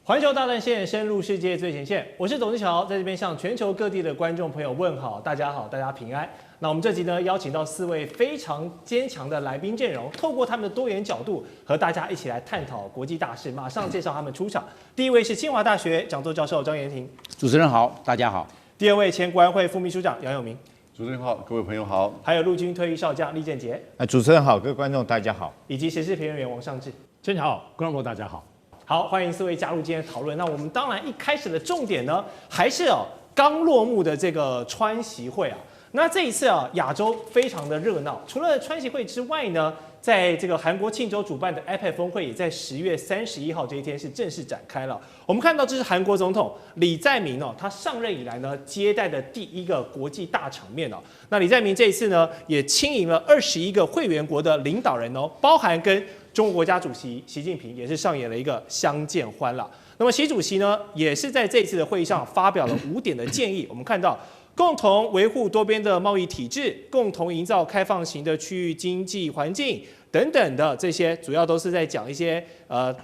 环球大战线，深入世界最前线。我是董志乔，在这边向全球各地的观众朋友问好，大家好，大家平安。那我们这集呢，邀请到4位非常坚强的来宾阵容，透过他们的多元角度，和大家一起来探讨国际大事。马上介绍他们出场。第一位是清华大学讲座教授张延廷，主持人好，大家好。第二位前国安会副秘书长杨永明，主持人好，各位朋友好。还有陆军退役少将厉建杰，主持人好，各位观众大家好，以及时事评论员王尚志。真好，观众朋友大家好。好，欢迎4位加入今天的讨论。那我们当然一开始的重点呢，还是刚落幕的这个川习会啊。那这一次亚洲非常的热闹。除了川习会之外呢，在这个韩国庆州主办的 APEC 峰会，也在10月31号这一天是正式展开了。我们看到这是韩国总统李在明他上任以来呢接待的第一个国际大场面那李在明这一次呢，也亲迎了21个会员国的领导人包含跟中国国家主席习近平也是上演了一个相见欢了。那么习主席呢，也是在这一次的会议上发表了5点的建议。我们看到，共同维护多边的贸易体制，共同营造开放型的区域经济环境等等的这些，主要都是在讲一些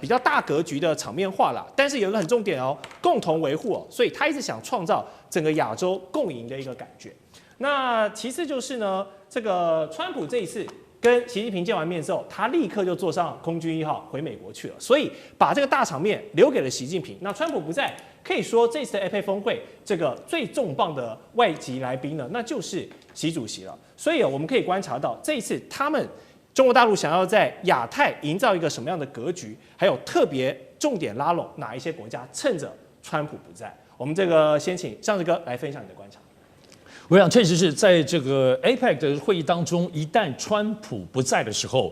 比较大格局的场面话啦。但是有一个很重点共同维护所以他一直想创造整个亚洲共赢的一个感觉。那其次就是呢，这个川普这一次跟习近平见完面之后，他立刻就坐上空军1号回美国去了，所以把这个大场面留给了习近平。那川普不在，可以说这次的 APEC 峰会这个最重磅的外籍来宾呢，那就是习主席了。所以我们可以观察到，这一次他们中国大陆想要在亚太营造一个什么样的格局，还有特别重点拉拢哪一些国家，趁着川普不在。我们这个先请尚志哥来分享你的观察。我想确实是在这个 APEC 的会议当中，一旦川普不在的时候，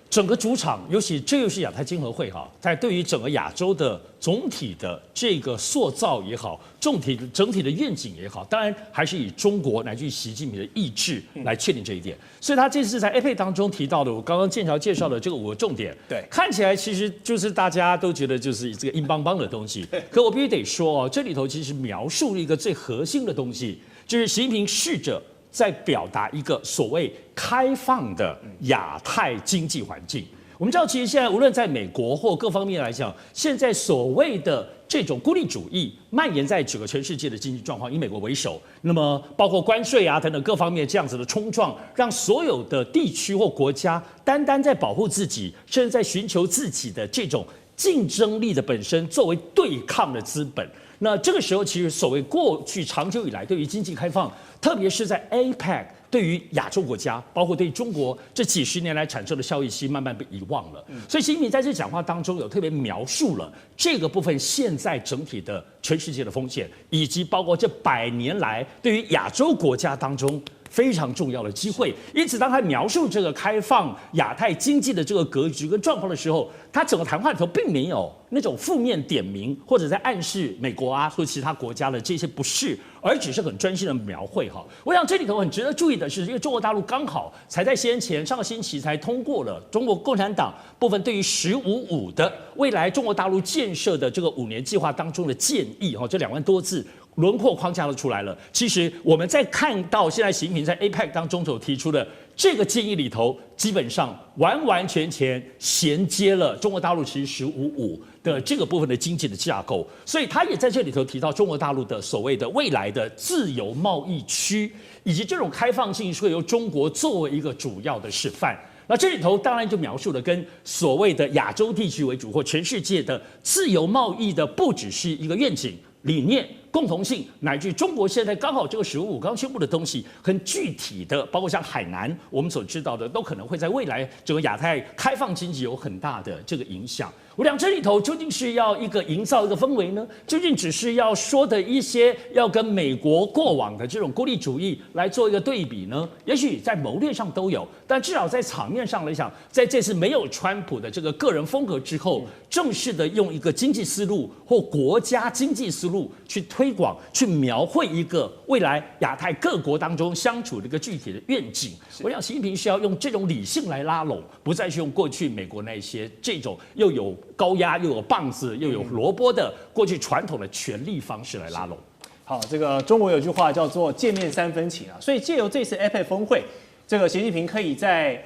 整个主场，尤其这又是亚太经合会在对于整个亚洲的总体的这个塑造也好，整体的愿景也好，当然还是以中国乃至于习近平的意志来确定这一点。所以他这次在 APEC 当中提到的，我刚刚剑桥介绍的这个5个重点，对，看起来其实就是大家都觉得就是这个硬邦邦的东西，可我必须得说这里头其实描述了一个最核心的东西。就是习近平试着在表达一个所谓开放的亚太经济环境。我们知道，其实现在无论在美国或各方面来讲，现在所谓的这种孤立主义蔓延在整个全世界的经济状况，以美国为首，那么包括关税等等各方面这样子的冲撞，让所有的地区或国家单单在保护自己，甚至在寻求自己的这种竞争力的本身作为对抗的资本。那这个时候，其实所谓过去长久以来对于经济开放，特别是在 APEC 对于亚洲国家，包括对中国这几10年来产生的效益，其实慢慢被遗忘了。所以习近平在这讲话当中有特别描述了这个部分现在整体的全世界的风险，以及包括这100年来对于亚洲国家当中非常重要的机会。因此，当他描述这个开放亚太经济的这个格局跟状况的时候，他整个谈话里头并没有那种负面点名或者在暗示美国或其他国家的这些不是，而只是很专心的描绘我想这里头很值得注意的是，因为中国大陆刚好才在先前上个星期才通过了中国共产党部分对于“15+5”的未来中国大陆建设的这个5年计划当中的建议这2万多字。轮廓框架都出来了。其实我们在看到现在习近平在 APEC 当中所提出的这个建议里头，基本上完完全全衔接了中国大陆其实“15+5”的这个部分的经济的架构，所以他也在这里头提到中国大陆的所谓的未来的自由贸易区，以及这种开放性是会由中国作为一个主要的示范。那这里头当然就描述了跟所谓的亚洲地区为主或全世界的自由贸易的不只是一个愿景理念。共同性，乃至中国现在刚好这个“15+5”刚宣布的东西，很具体的，包括像海南，我们所知道的，都可能会在未来整个亚太开放经济有很大的这个影响。我想这里头究竟是要一个营造一个氛围呢？究竟只是要说的一些要跟美国过往的这种孤立主义来做一个对比呢？也许在谋略上都有，但至少在场面上来讲，在这次没有川普的这个个人风格之后，正式的用一个经济思路或国家经济思路去推广、去描绘一个未来亚太各国当中相处的一个具体的愿景。我想习近平需要用这种理性来拉拢，不再是用过去美国那些这种又有高压又有棒子又有萝卜的过去传统的权力方式来拉拢。好，这个中国有句话叫做见面3分情所以借由这次 APEC 峰会，这个习近平可以在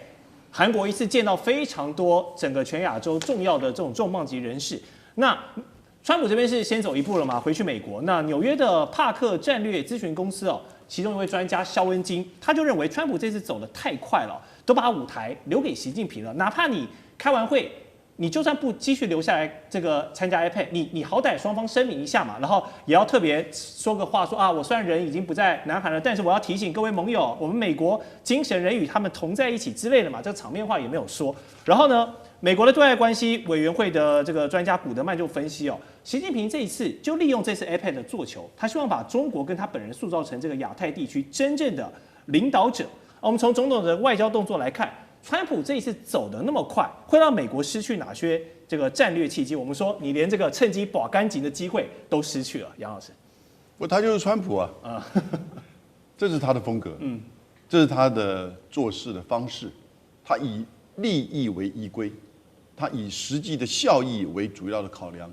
韩国一次见到非常多整个全亚洲重要的这种重磅级人士。那川普这边是先走一步了嘛，回去美国。那纽约的帕克战略咨询公司其中一位专家肖恩金，他就认为川普这次走得太快了，都把舞台留给习近平了。哪怕你开完会，你就算不继续留下来这个参加 APEC， 你好歹双方声明一下嘛，然后也要特别说个话，说我虽然人已经不在南韩了，但是我要提醒各位盟友，我们美国精神人与他们同在一起之类的嘛，这场面话也没有说。然后呢，美国的对外关系委员会的这个专家古德曼就分析习近平这一次就利用这次 APEC 的做球，他希望把中国跟他本人塑造成这个亚太地区真正的领导者。我们从种种的外交动作来看，川普这一次走得那么快，会让美国失去哪些这个战略契机？我们说，你连这个趁机保干净的机会都失去了，杨老师。他就是川普啊，这是他的风格，这是他的做事的方式，他以利益为依归，他以实际的效益为主要的考量，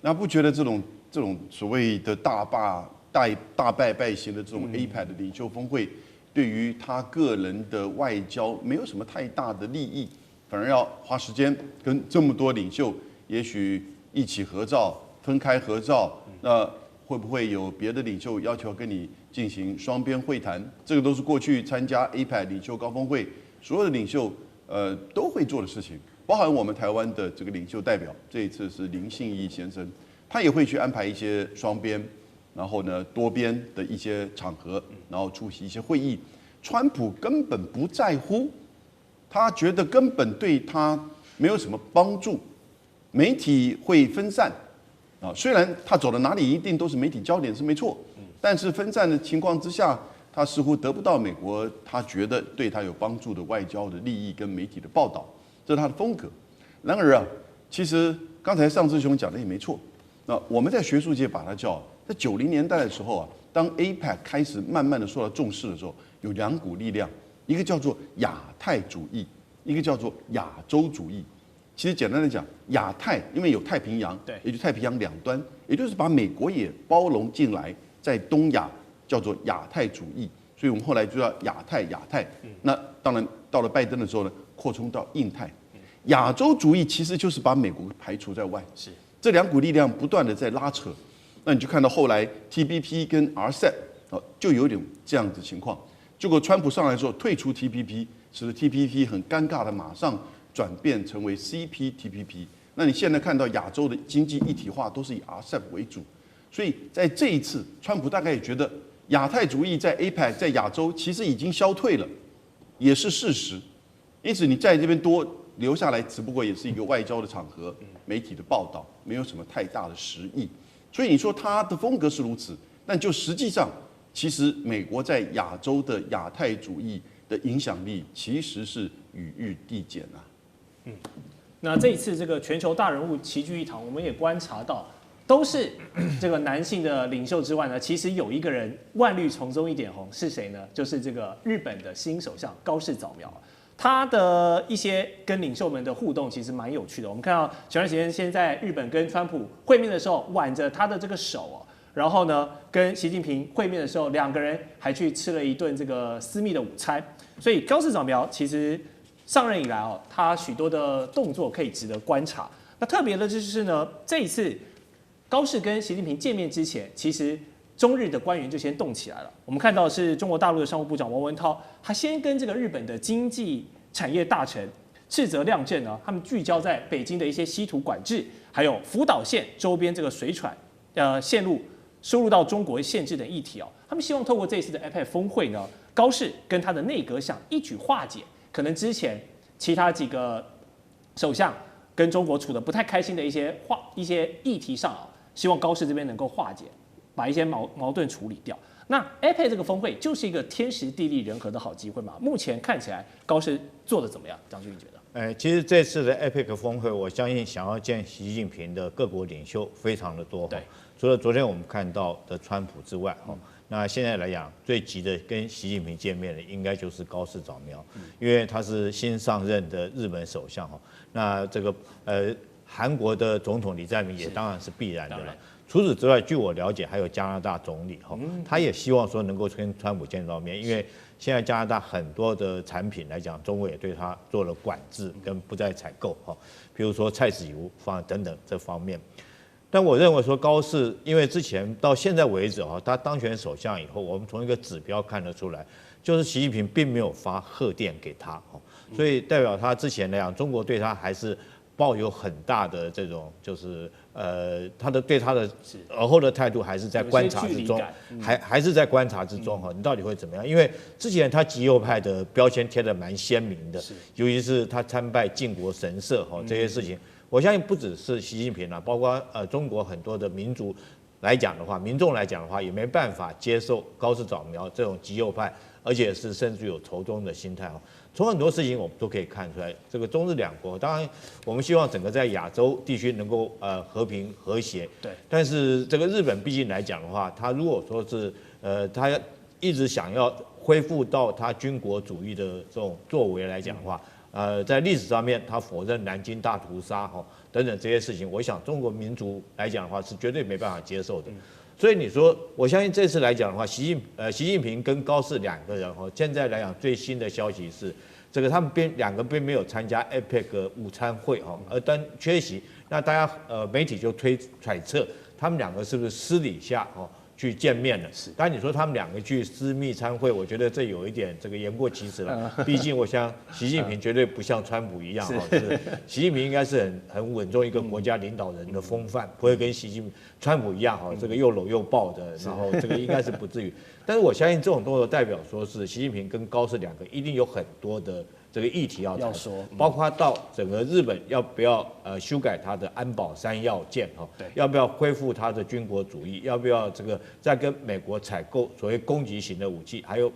那不觉得这种所谓的大败败型的这种 APEC 的领袖峰会，对于他个人的外交没有什么太大的利益，反而要花时间跟这么多领袖，也许一起合照、分开合照，那会不会有别的领袖要求跟你进行双边会谈？这个都是过去参加 APEC 领袖高峰会所有的领袖都会做的事情，包含我们台湾的这个领袖代表，这一次是林信义先生，他也会去安排一些双边。然后呢，多边的一些场合，然后出席一些会议。川普根本不在乎，他觉得根本对他没有什么帮助。媒体会分散虽然他走到哪里一定都是媒体焦点是没错，但是分散的情况之下，他似乎得不到美国他觉得对他有帮助的外交的利益跟媒体的报道，这是他的风格。然而其实刚才尚志雄讲的也没错。那我们在学术界把它叫。在90年代的时候当 APEC 开始慢慢的受到重视的时候，有2股力量，一个叫做亚太主义，一个叫做亚洲主义。其实简单的讲，亚太因为有太平洋，对，也就太平洋两端，也就是把美国也包容进来，在东亚叫做亚太主义。所以我们后来就叫亚太。那当然到了拜登的时候呢，扩充到印太。亚洲主义其实就是把美国排除在外。是这2股力量不断的在拉扯。那你就看到后来 TPP 跟 RCEP 就有点这样子情况。结果川普上来之后退出 TPP， 使得 TPP 很尴尬的马上转变成为 CPTPP。那你现在看到亚洲的经济一体化都是以 RCEP 为主，所以在这一次，川普大概也觉得亚太主义在 APEC 在亚洲其实已经消退了，也是事实。因此你在这边多留下来，只不过也是一个外交的场合，媒体的报道，没有什么太大的实意。所以你说他的风格是如此，但就实际上，其实美国在亚洲的亚太主义的影响力其实是与日递减啊。那这一次这个全球大人物齐聚一堂，我们也观察到，都是这个男性的领袖之外呢，其实有一个人万绿丛中一点红，是谁呢？就是这个日本的新首相高市早苗。他的一些跟领袖们的互动其实蛮有趣的。我们看到前段时间先在日本跟川普会面的时候，挽着他的这个手然后呢跟习近平会面的时候，2个人还去吃了一顿这个私密的午餐。所以高市早苗其实上任以来他许多的动作可以值得观察。那特别的就是呢，这一次高市跟习近平见面之前，其实中日的官员就先动起来了。我们看到是中国大陆的商务部长王文涛，他先跟这个日本的经济产业大臣赤泽亮正呢，他们聚焦在北京的一些稀土管制，还有福岛县周边这个水产线路输入到中国限制等议题他们希望透过这一次的 APEC 峰会呢，高市跟他的内阁想一举化解可能之前其他几个首相跟中国处得不太开心的一些议题上希望高市这边能够化解。把一些矛盾处理掉。那 APEC 这个峰会就是一个天时地利人和的好机会嘛？目前看起来高市做的怎么样？张俊觉得？其实这次的 APEC 峰会，我相信想要见习近平的各国领袖非常的多。对，除了昨天我们看到的川普之外，那现在来讲最急的跟习近平见面的，应该就是高市早苗，因为他是新上任的日本首相那这个韩国的总统李在明也当然是必然的了。除此之外，据我了解，还有加拿大总理他也希望说能够跟川普见到面，因为现在加拿大很多的产品来讲，中国也对它做了管制跟不再采购比如说菜籽油等等这方面。但我认为说高市，因为之前到现在为止他当选首相以后，我们从一个指标看得出来，就是习近平并没有发贺电给他所以代表他之前来讲，中国对他还是抱有很大的这种就是对他的而后的态度还是在观察之中，还是在观察之中你到底会怎么样？因为之前他极右派的标签贴得蛮鲜明的，尤其是他参拜靖国神社这些事情，我相信不只是习近平包括中国很多的民族来讲的话，民众来讲的话，也没办法接受高市早苗这种极右派，而且是甚至有仇中的心态从很多事情我们都可以看出来，这个中日两国，当然我们希望整个在亚洲地区能够和平和谐。对。但是这个日本毕竟来讲的话，他如果说是他一直想要恢复到他军国主义的这种作为来讲的话，在历史上面他否认南京大屠杀等等这些事情，我想中国民族来讲的话是绝对没办法接受的。所以你说，我相信这次来讲的话，习近平跟高市两个人现在来讲最新的消息是，这个他们两个并没有参加 APEC 午餐会而单缺席。那大家媒体就揣测他们两个是不是私底下去见面了？当然你说他们两个去私密参会，我觉得这有一点这个言过其实了。毕竟我想习近平绝对不像川普一样是习近平应该是很稳重一个国家领导人的风范，不会跟川普一样这个又搂又抱的，然后这个应该是不至于。但是我相信这种动作代表说是习近平跟高市两个一定有很多的这个议题要说，包括到整个日本要不要修改他的安保3要件要不要恢复他的军国主义，要不要这个再跟美国采购所谓攻击型的武器，还有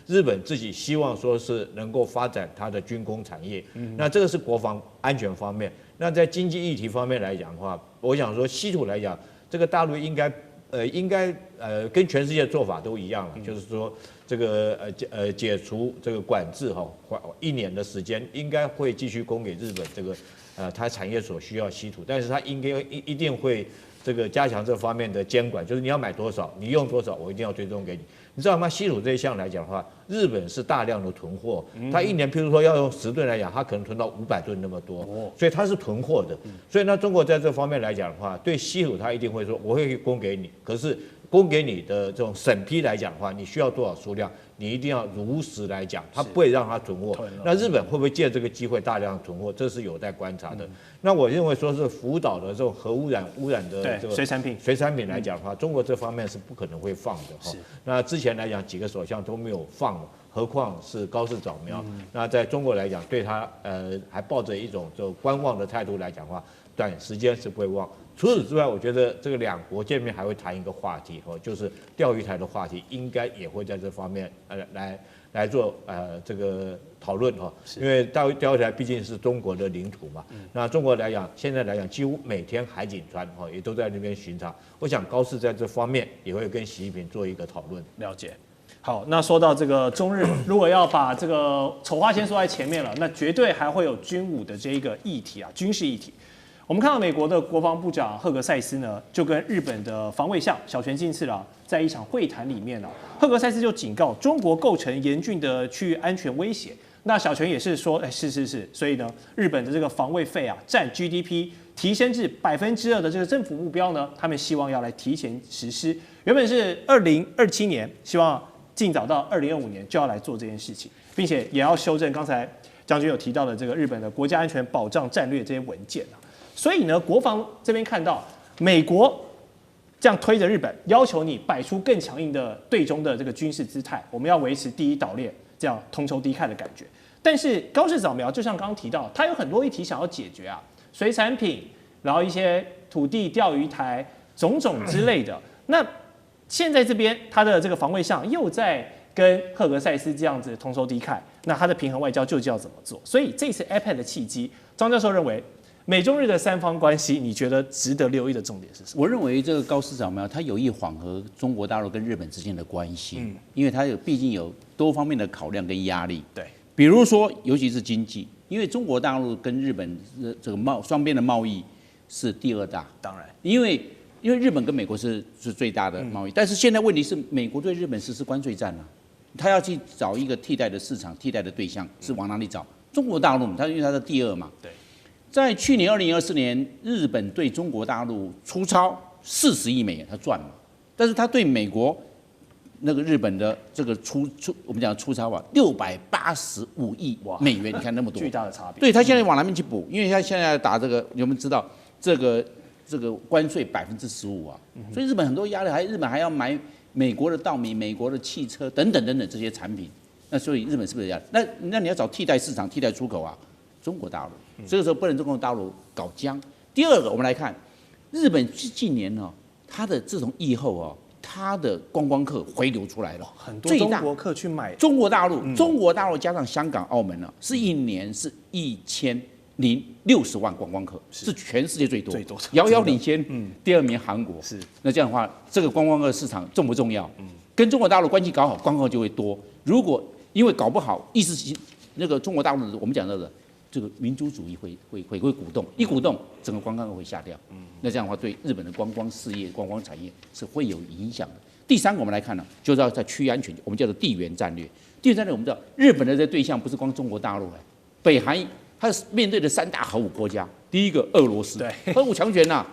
日本自己希望说是能够发展它的军工产业，那这个是国防安全方面。那在经济议题方面来讲的话，我想说稀土来讲，这个大陆应该跟全世界做法都一样了，就是说这个解除这个管制1年的时间，应该会继续供给日本这个它产业所需要稀土，但是它一定会这个加强这方面的监管，就是你要买多少，你用多少，我一定要追踪给你。你知道吗？稀土这一项来讲的话，日本是大量的囤货，它一年譬如说要用10吨来讲，它可能囤到500吨那么多，所以它是囤货的。所以呢，中国在这方面来讲的话，对稀土它一定会说我会供给你，可是供给你的这种审批来讲的话，你需要多少数量，你一定要如实来讲，它不会让它囤货。那日本会不会借这个机会大量囤货，这是有待观察的。那我认为说是福岛的这种核污染的这个水产品来讲的话，中国这方面是不可能会放的那之前来讲几个首相都没有放，何况是高市早苗。那在中国来讲，对他还抱着一种就观望的态度来讲的话，短时间是不会忘。除此之外，我觉得这个两国见面还会谈一个话题就是钓鱼台的话题，应该也会在这方面来做这个讨论因为钓鱼台毕竟是中国的领土嘛。那中国来讲，现在来讲几乎每天海警船也都在那边巡查。我想高市在这方面也会跟习近平做一个讨论。了解。好，那说到这个中日，如果要把这个丑话先说在前面了，那绝对还会有军武的这一个议题军事议题。我们看到美国的国防部长赫格塞斯呢，就跟日本的防卫相小泉进次郎在一场会谈里面赫格塞斯就警告中国构成严峻的区域安全威胁。那小泉也是说，是，所以呢，日本的这个防卫费占 GDP 提升至2%的这个政府目标呢，他们希望要来提前实施。原本是2027年，希望尽早到2025年就要来做这件事情，并且也要修正刚才将军有提到的这个日本的国家安全保障战略这些文件所以呢，国防这边看到美国这样推着日本，要求你摆出更强硬的对中的这个军事姿态，我们要维持第一岛链这样同仇敌忾的感觉。但是高市早苗就像刚刚提到，他有很多议题想要解决水产品，然后一些土地、钓鱼台种种之类的。那现在这边他的这个防卫上又在跟赫格塞斯这样子同仇敌忾，那他的平衡外交究竟要怎么做？所以这次 APEC 的契机，张教授认为美中日的3方关系，你觉得值得留意的重点是什么？我认为这个高市早苗他有意缓和中国大陆跟日本之间的关系，因为他毕竟有多方面的考量跟压力。对，比如说尤其是经济，因为中国大陆跟日本这个双边的贸易是第2大，当然，因为日本跟美国是最大的贸易，但是现在问题是美国对日本实施关税战他要去找一个替代的市场、替代的对象是往哪里找？中国大陆，因为它是第2嘛。对。在去年2024年，日本对中国大陆出超40亿美元，他赚了，但是他对美国那个日本的这个我们讲出超啊，685亿美元，你看那么多，巨大的差别。对他现在往哪边去补？因为他现在打这个，你们知道这个关税15%啊，所以日本很多压力，日本还要买美国的稻米、美国的汽车等等这些产品。那所以日本是不是这样？那你要找替代市场、替代出口啊，中国大陆。这个时候不能中国大陆搞僵。第二个，我们来看日本近年呢，它的这种疫后啊，它的观光客回流出来了，很多中国客去买中国大陆，中国大陆加上香港、澳门呢，是一年是1060万观光客，是全世界最多，遥遥领先。第二名韩国。是。那这样的话，这个观光客市场重不重要？跟中国大陆关系搞好，观光客就会多。如果因为搞不好，意思是那个中国大陆的我们讲到的这个民族主义会鼓动，一鼓动，整个观光客会下掉。那这样的话，对日本的观光事业、观光产业是会有影响的。第三个，我们来看呢，就是要在区域安全，我们叫做地缘战略。地缘战略，我们知道日本的这对象不是光中国大陆，北韩它面对的3大核武国家，第一个俄罗斯，核武强权呐，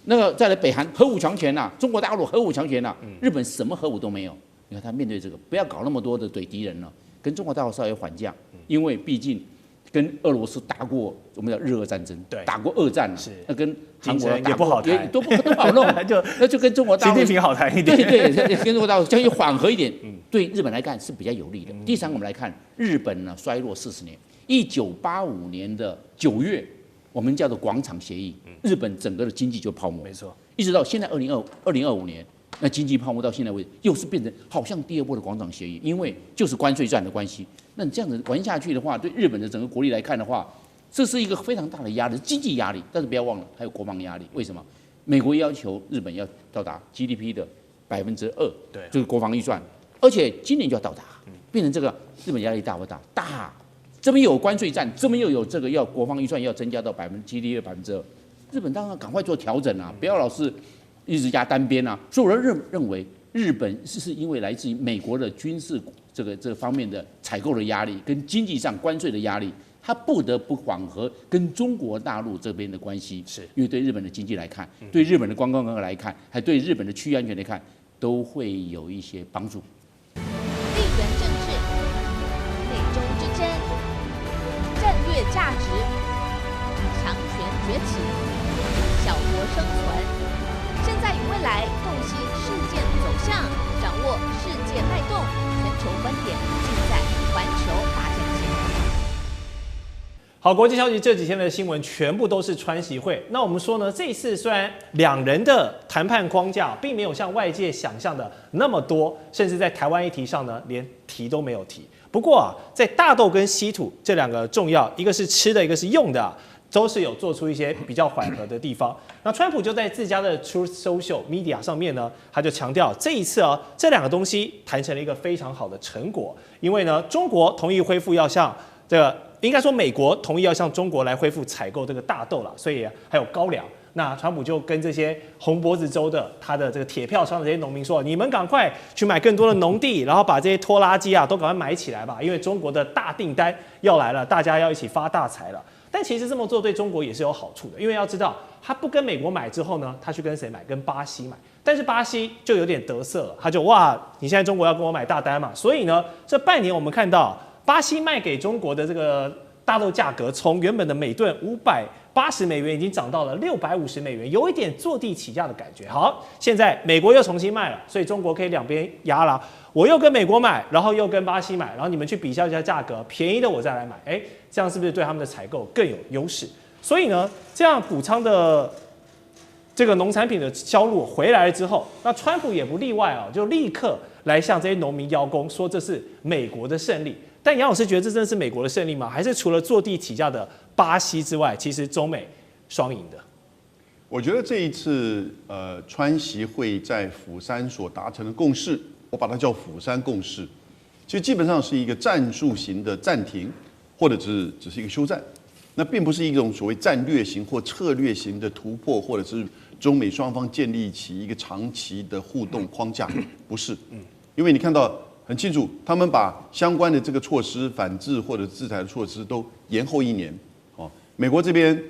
那个再来北韩核武强权呐，中国大陆核武强权呐，日本什么核武都没有。你看他面对这个，不要搞那么多的怼敌人了，跟中国大陆稍微缓降，因为毕竟跟俄罗斯打过我们叫日俄战争，打过二战了，那跟韩国也不好谈，都不好弄，那就跟中国大陆习近平好谈一点，对，跟中国大陆将缓和一点，对日本来看是比较有利的。第三个，我们来看日本呢衰落40年，1985年的9月，我们叫做广场协议，日本整个的经济就泡沫，没错，一直到现在2025年。那经济泡沫到现在为止，又是变成好像第二波的广场协议，因为就是关税战的关系。那你这样子玩下去的话，对日本的整个国力来看的话，这是一个非常大的压力，经济压力。但是不要忘了，还有国防压力。为什么？美国要求日本要到达 GDP 的2%，对，就是国防预算，而且今年就要到达，变成这个日本压力大不大？大。这边有关税战，这边又有这个要国防预算要增加到GDP 的2%，日本当然赶快做调整啊，不要老是。一直压单边啊，所以我认为日本是因为来自于美国的军事这个方面的采购的压力，跟经济上关税的压力，它不得不缓和跟中国大陆这边的关系，是因为对日本的经济来看，对日本的观光客来看，还对日本的区域安全来看，都会有一些帮助。地缘政治、美中之争、战略价值、强权崛起、小国生存。现在与未来洞悉事件走向，掌握世界脉动，全球观点尽在环球大战线。好，国际消息这几天的新闻全部都是川习会。那我们说呢，这一次虽然两人的谈判框架并没有像外界想象的那么多，甚至在台湾议题上呢，连提都没有提。不过啊，在大豆跟稀土这两个重要，一个是吃的，一个是用的啊。都是有做出一些比较缓和的地方。那川普就在自家的 Truth Social Media 上面呢，他就强调这一次啊，这两个东西谈成了一个非常好的成果。因为呢，中国同意恢复要向这个，应该说美国同意要向中国来恢复采购这个大豆了，所以还有高粱。那川普就跟这些红脖子州的他的这个铁票仓的这些农民说，你们赶快去买更多的农地，然后把这些拖拉机啊都赶快买起来吧，因为中国的大订单要来了，大家要一起发大财了。但其实这么做对中国也是有好处的，因为要知道，他不跟美国买之后呢，他去跟谁买？跟巴西买。但是巴西就有点得瑟了，他就哇，你现在中国要跟我买大单嘛，所以呢，这半年我们看到巴西卖给中国的这个大豆价格，从原本的每吨580美元已经涨到了650美元，有一点坐地起价的感觉。好，现在美国又重新卖了，所以中国可以两边压了。我又跟美国买，然后又跟巴西买，然后你们去比较一下价格，便宜的我再来买，这样是不是对他们的采购更有优势？所以呢，这样谷仓的这个农产品的销路回来了之后，那川普也不例外啊，就立刻来向这些农民邀功，说这是美国的胜利。但杨老师觉得这真的是美国的胜利吗？还是除了坐地起价的巴西之外，其实中美双赢的？我觉得这一次川习会在釜山所达成的共识，我把它叫釜山共识，其实基本上是一个战术型的暂停，或者只是一个休战，那并不是一种所谓战略型或策略型的突破，或者是中美双方建立起一个长期的互动框架，不是，因为你看到很清楚，他们把相关的这个措施、反制或者制裁的措施都延后1年。哦，美国这边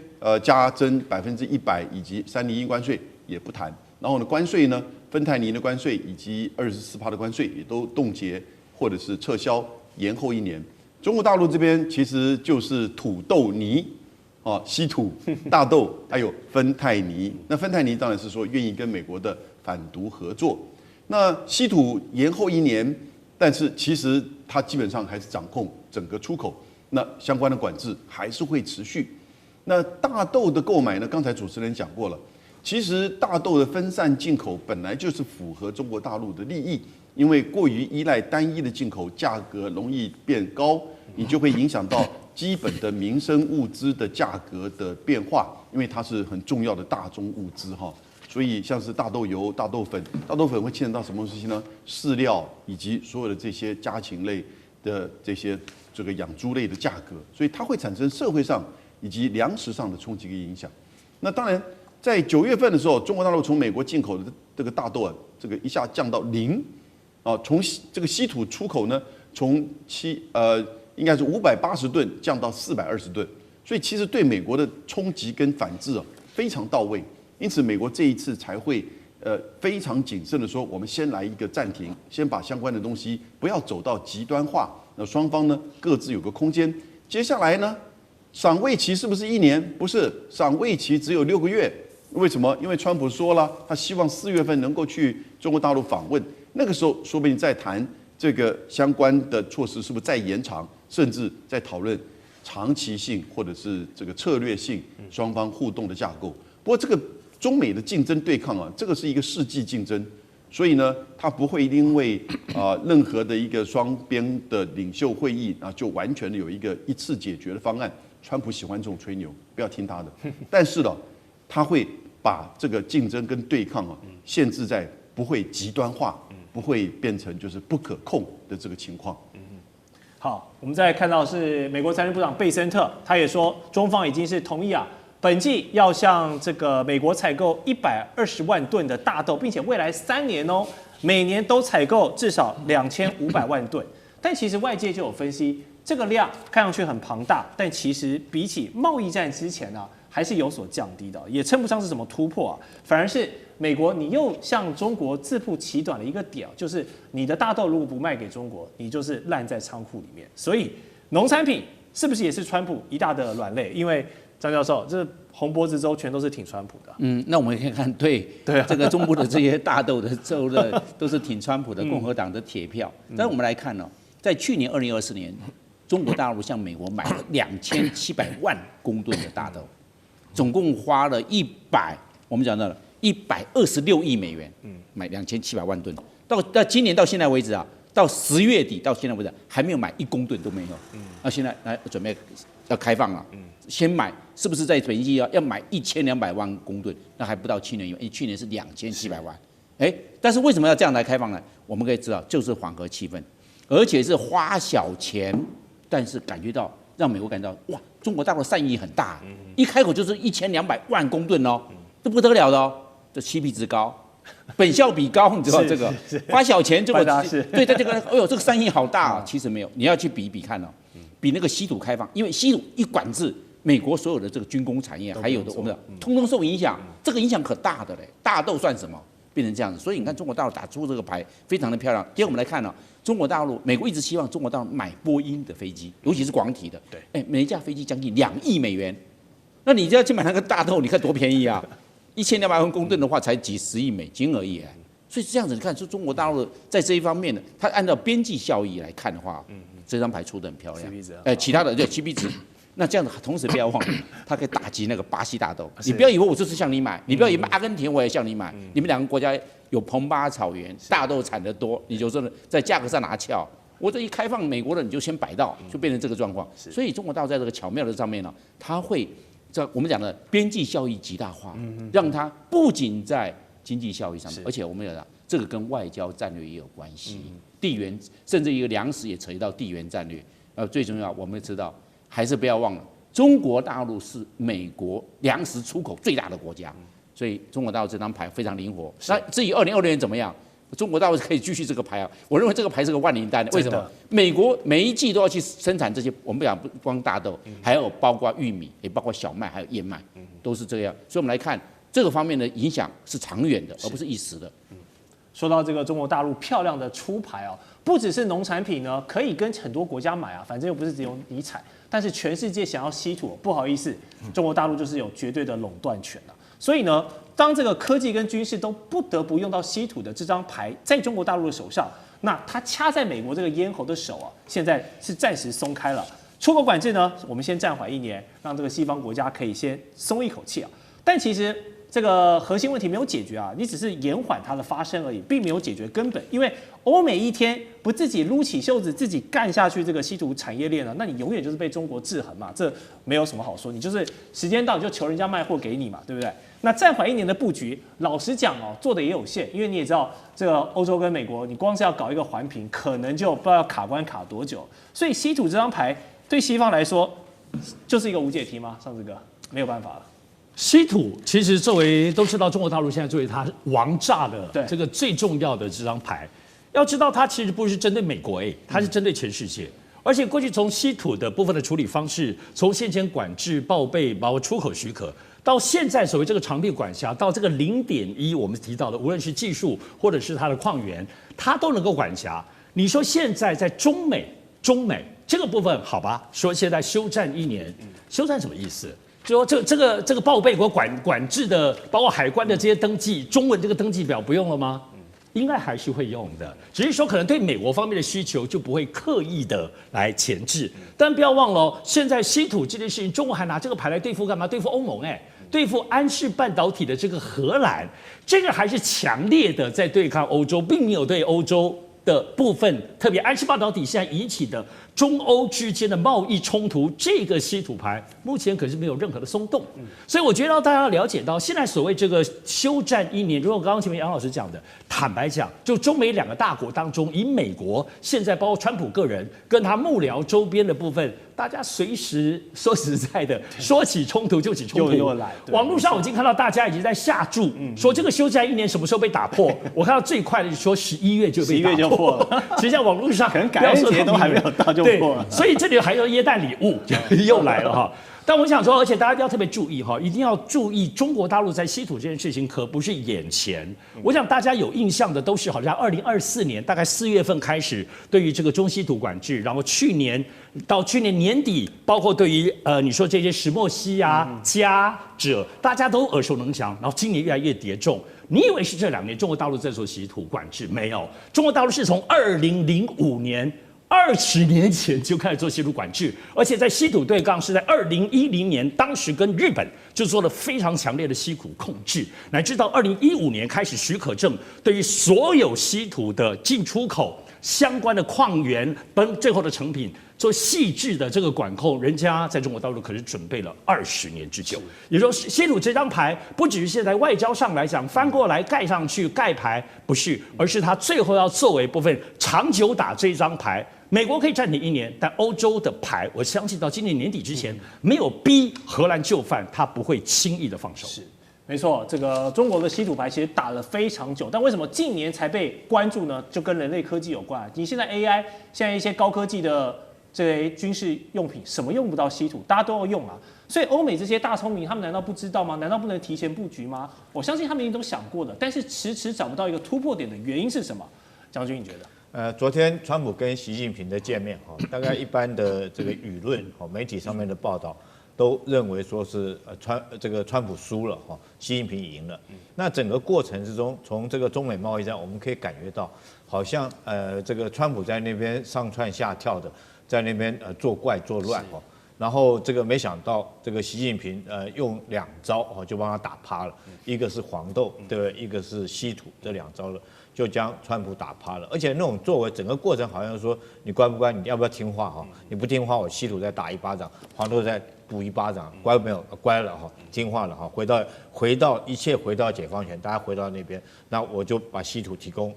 加征100%以及301关税也不谈。然后呢，关税呢，芬太尼的关税以及24%的关税也都冻结或者是撤销，延后1年。中国大陆这边其实就是土豆泥。稀土、大豆还有芬太尼。那芬太尼当然是说愿意跟美国的反毒合作。那稀土延后1年，但是其实它基本上还是掌控整个出口，那相关的管制还是会持续。那大豆的购买呢？刚才主持人讲过了，其实大豆的分散进口本来就是符合中国大陆的利益，因为过于依赖单一的进口，价格容易变高，你就会影响到基本的民生物资的价格的变化，因为它是很重要的大宗物资哈。所以像是大豆油、大豆粉会牵扯到什么东西呢？饲料以及所有的这些家禽类的这个养猪类的价格，所以它会产生社会上以及粮食上的冲击跟影响。那当然，在9月份的时候，中国大陆从美国进口的这个大豆啊，这个一下降到0，从这个稀土出口呢，从应该是580吨降到420吨，所以其实对美国的冲击跟反制非常到位。因此，美国这一次才会非常谨慎的说，我们先来一个暂停，先把相关的东西不要走到极端化。那双方呢各自有个空间。接下来呢，赏味期是不是1年？不是，赏味期只有6个月。为什么？因为川普说了，他希望4月份能够去中国大陆访问，那个时候说不定再谈这个相关的措施是不是再延长，甚至在讨论长期性或者是这个策略性双方互动的架构。不过这个中美的竞争对抗啊，这个是一个世纪竞争，所以呢，它不会因为任何的一个双边的领袖会议啊，就完全的有一个一次解决的方案。川普喜欢这种吹牛，不要听他的。但是呢，他会把这个竞争跟对抗限制在不会极端化，不会变成就是不可控的这个情况。好，我们再看到是美国财政部长贝森特，他也说中方已经是同意本季要向这个美国采购120万吨的大豆，并且未来3年每年都采购至少2500万吨。但其实外界就有分析，这个量看上去很庞大，但其实比起贸易战之前还是有所降低的，也称不上是什么突破反而是美国你又向中国自曝其短的一个点，就是你的大豆如果不卖给中国，你就是烂在仓库里面。所以农产品是不是也是川普一大的软肋？因为张教授，这红脖子州全都是挺川普的。那我们可以看，对这个中部的这些大豆的州的都是挺川普的，共和党的铁票。但我们来看在去年2024年，中国大陆向美国买了2700万公吨的大豆，总共花了我们讲到了126亿美元，买2700万吨。到今年到现在为止到10月底到现在为止还没有买1公吨都没有。那现在来准备要开放了，先买是不是在本季要买1200万公吨？那还不到7年，因为去年是2700万。但是为什么要这样来开放呢？我们可以知道，就是缓和气氛，而且是花小钱，但是感觉到让美国感到哇，中国大陆善意很大，一开口就是1200万公吨这不得了的这CP值高，本效比高，你知道这个花小钱这个对它这个这个善意好大其实没有，你要去比一比看比那个稀土开放，因为稀土一管制，美国所有的这个军工产业还有的我们的通通受影响，这个影响可大的嘞，大豆算什么？变成这样子，所以你看中国大陆打出这个牌非常的漂亮。第二，我们来看中国大陆，美国一直希望中国大陆买波音的飞机，尤其是广体的，每一架飞机将近2亿美元，那你就要去买那个大豆，你看多便宜1200万公吨的话才几十亿美金而已所以这样子你看，说中国大陆在这一方面它按照边际效益来看的话，这张牌出得很漂亮。其他的CP值。那这样子，同时不要忘了，它可以打击那个巴西大豆。你不要以为我就是向你买，你不要以为阿根廷我也向你买。你们2个国家有蓬巴草原，大豆产得多，你就说在价格上拿翘。我这一开放美国的，你就先摆到，就变成这个状况。所以中国大陆在这个巧妙的上面它会在我们讲的边际效益极大化，让它不仅在经济效益上面，而且我们讲这个跟外交战略也有关系，地缘甚至一个粮食也扯到地缘战略。最重要，我们知道。还是不要忘了，中国大陆是美国粮食出口最大的国家，所以中国大陆这张牌非常灵活。那至于2026年怎么样，中国大陆可以继续这个牌啊。我认为这个牌是个万灵丹的，为什么？美国每一季都要去生产这些，我们不讲不光大豆，还有包括玉米，也包括小麦，还有燕麦，都是这样。所以我们来看这个方面的影响是长远的，而不是一时的。说到这个中国大陆漂亮的出牌哦，不只是农产品呢，可以跟很多国家买啊，反正又不是只有你产。但是全世界想要稀土，不好意思，中国大陆就是有绝对的垄断权了。所以呢，当这个科技跟军事都不得不用到稀土的这张牌，在中国大陆的手上，那它掐在美国这个咽喉的手啊，现在是暂时松开了。出口管制呢，我们先暂缓1年，让这个西方国家可以先松一口气啊。但其实这个核心问题没有解决啊，你只是延缓它的发生而已，并没有解决根本。因为欧美一天不自己撸起袖子自己干下去这个稀土产业链呢，那你永远就是被中国制衡嘛，这没有什么好说。你就是时间到你就求人家卖货给你嘛，对不对？那暂缓1年的布局，老实讲哦，做的也有限，因为你也知道，这个欧洲跟美国，你光是要搞一个环评，可能就不知道要卡关卡多久。所以稀土这张牌对西方来说，就是一个无解题吗？上次哥没有办法了。稀土其实作为都知道，中国大陆现在作为它王炸的这个最重要的这张牌，要知道它其实不是针对美国，它是针对全世界。而且过去从稀土的部分的处理方式，从先前管制、报备，包括出口许可，到现在所谓这个长臂管辖，到这个0.1，我们提到的，无论是技术或者是它的矿源，它都能够管辖。你说现在在中美这个部分，好吧，说现在休战1年，休战什么意思？就说这个报备和管制的，包括海关的这些登记，中文这个登记表不用了吗？应该还是会用的，只是说可能对美国方面的需求就不会刻意的来前置。但不要忘了，现在稀土这件事情，中国还拿这个牌来对付干嘛？对付欧盟对付安氏半导体的这个荷兰，这个还是强烈的在对抗欧洲，并没有对欧洲的部分，特别安氏半导体现在引起的中欧之间的贸易冲突，这个稀土牌目前可是没有任何的松动。所以我觉得大家要了解到，现在所谓这个休战1年，如果刚刚前面杨老师讲的，坦白讲，就中美2个大国当中，以美国现在包括川普个人跟他幕僚周边的部分，大家随时说实在的，说起冲突就起冲突。又来，网络上我已经看到大家已经在下注，说这个休战1年什么时候被打破？我看到最快的是说11月就被打破。11月就破了。其实在网络上可能感恩节都还没有到就破了。所以这里还有耶诞礼物又来了哈。但我想说，而且大家要特别注意哈，一定要注意中国大陆在稀土这件事情可不是眼前。我想大家有印象的都是好像2024年大概4月份开始对于这个中稀土管制，然后到去年年底，包括对于你说这些石墨烯啊、镓、锗，大家都耳熟能详，然后今年越来越叠重。你以为是这2年中国大陆在做稀土管制？没有，中国大陆是从2005年。20年前就开始做稀土管制，而且在稀土对抗是在2010年，当时跟日本就做了非常强烈的稀土控制，乃至到2015年开始许可证对于所有稀土的进出口相关的矿源跟最后的成品做细致的这个管控，人家在中国大陆可是准备了20年之久。也就是说，稀土这张牌不只是现在外交上来讲翻过来盖上去盖牌，不是，而是它最后要作为部分长久打这张牌。美国可以暂停1年，但欧洲的牌，我相信到今年年底之前，没有逼荷兰就范，他不会轻易的放手。是，没错，这个中国的稀土牌其实打了非常久，但为什么近年才被关注呢？就跟人类科技有关。你现在 AI， 现在一些高科技的这些军事用品，什么用不到稀土，大家都要用啊。所以欧美这些大聪明，他们难道不知道吗？难道不能提前布局吗？我相信他们一定都想过的，但是迟迟找不到一个突破点的原因是什么？将军，你觉得？昨天川普跟习近平的见面，大概一般的这个舆论，媒体上面的报道都认为说是川普输了，习近平赢了。那整个过程之中，从这个中美贸易战，我们可以感觉到，好像这个川普在那边上蹿下跳的，在那边作怪作乱，然后这个没想到这个习近平用2招就帮他打趴了，一个是黄豆，对不对？一个是稀土，这2招了。就将川普打趴了，而且那种作为整个过程好像说你乖不乖，你要不要听话哈？你不听话，我稀土再打1巴掌，黄豆再补1巴掌，乖没有？乖了哈，听话了哈，回到一切回到解放前，大家回到那边，那我就把稀土提供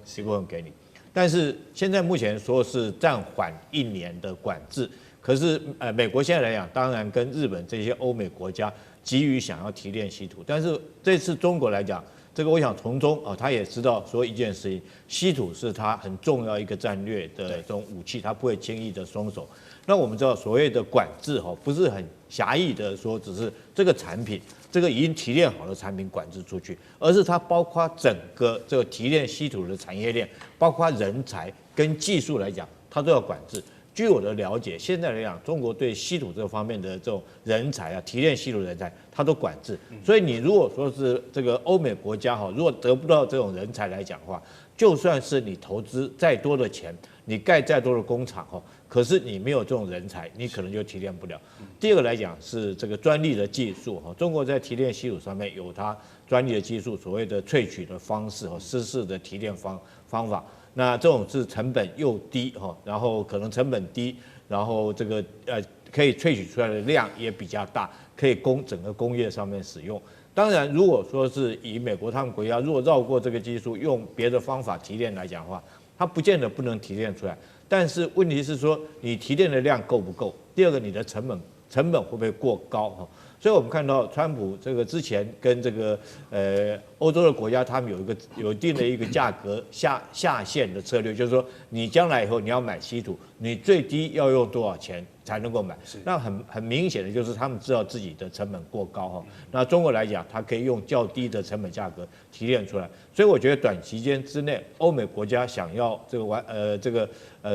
给你。但是现在目前说是暂缓1年的管制，可是美国现在来讲，当然跟日本这些欧美国家急于想要提炼稀土，但是这次中国来讲。这个我想从中他也知道说一件事情，稀土是他很重要一个战略的这种武器，他不会轻易的松手。那我们知道所谓的管制不是很狭义的说只是这个产品，这个已经提炼好的产品管制出去，而是它包括整个这个提炼稀土的产业链，包括人才跟技术来讲，它都要管制。据我的了解，现在来讲，中国对稀土这方面的这种人才啊，提炼稀土人才，它都管制。所以你如果说是这个欧美国家如果得不到这种人才来讲的话，就算是你投资再多的钱，你盖再多的工厂可是你没有这种人才，你可能就提炼不了。第二个来讲是这个专利的技术中国在提炼稀土上面有它专利的技术，所谓的萃取的方式湿式的提炼方法。那这种是成本又低然后可能成本低，然后这个可以萃取出来的量也比较大，可以供整个工业上面使用。当然，如果说是以美国他们国家如果绕过这个技术，用别的方法提炼来讲的话，它不见得不能提炼出来。但是问题是说，你提炼的量够不够？第二个，你的成本会不会过高所以我们看到川普这个之前跟这个欧洲的国家，他们有一定的一个价格下限的策略，就是说你将来以后你要买稀土，你最低要用多少钱才能够买？那很明显的就是他们知道自己的成本过高那中国来讲，它可以用较低的成本价格提炼出来，所以我觉得短期间之内，欧美国家想要这个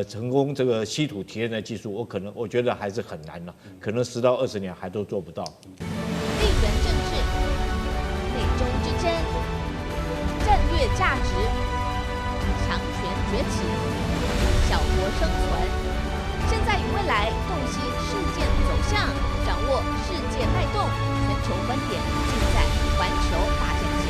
成功这个稀土提炼的技术，我觉得还是很难了，可能10到20年还都做不到。地缘政治、美中之争、战略价值、强权崛起、小国生存，现在与未来洞悉事件走向，掌握世界脉动，全球观点尽在环球大战线。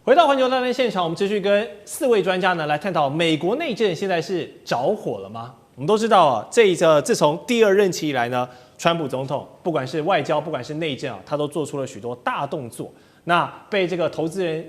回到环球大战现场，我们继续跟4位专家呢来探讨美国内政现在是着火了吗？我们都知道自从第2任期以来呢，川普总统不管是外交，不管是内政他都做出了许多大动作。那被这个投资人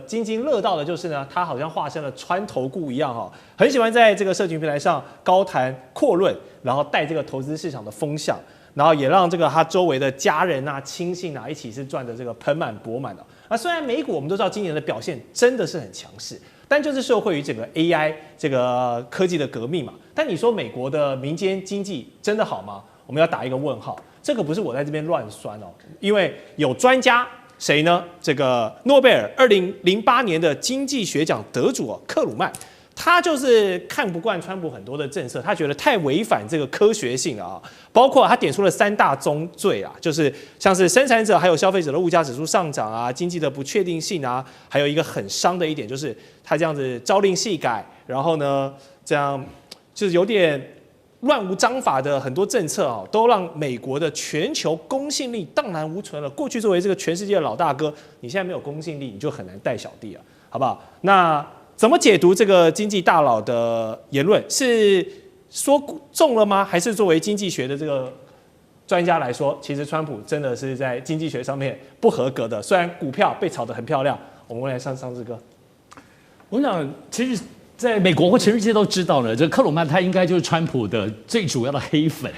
津津乐道的就是呢，他好像化身了川投顾一样很喜欢在这个社群平台上高谈阔论，然后带这个投资市场的风向，然后也让他周围的家人亲信一起是赚的这个盆满钵满的。那虽然美股我们都知道今年的表现真的是很强势，但就是受惠于整个 AI 这个科技的革命嘛。但你说美国的民间经济真的好吗？我们要打一个问号。这个不是我在这边乱酸因为有专家谁呢？这个诺贝尔2008年的经济学奖得主克鲁曼，他就是看不惯川普很多的政策，他觉得太违反这个科学性了包括他点出了3大宗罪就是像是生产者还有消费者的物价指数上涨经济的不确定性还有一个很伤的一点就是他这样子朝令夕改，然后呢这样就是有点乱无章法的很多政策都让美国的全球公信力荡然无存了。过去作为这个全世界的老大哥，你现在没有公信力，你就很难带小弟了，好不好？那怎么解读这个经济大佬的言论？是说中了吗？还是作为经济学的这个专家来说，其实川普真的是在经济学上面不合格的？虽然股票被炒得很漂亮，我们来上志哥。我想，其实在美国或全世界都知道呢，这克鲁曼他应该就是川普的最主要的黑粉，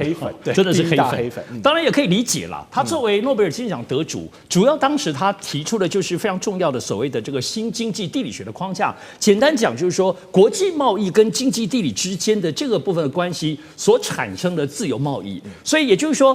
对，真的是黑粉。当然也可以理解啦，他作为诺贝尔经济奖得主，主要当时他提出的就是非常重要的所谓的这个新经济地理学的框架。简单讲就是说，国际贸易跟经济地理之间的这个部分的关系所产生的自由贸易。所以也就是说，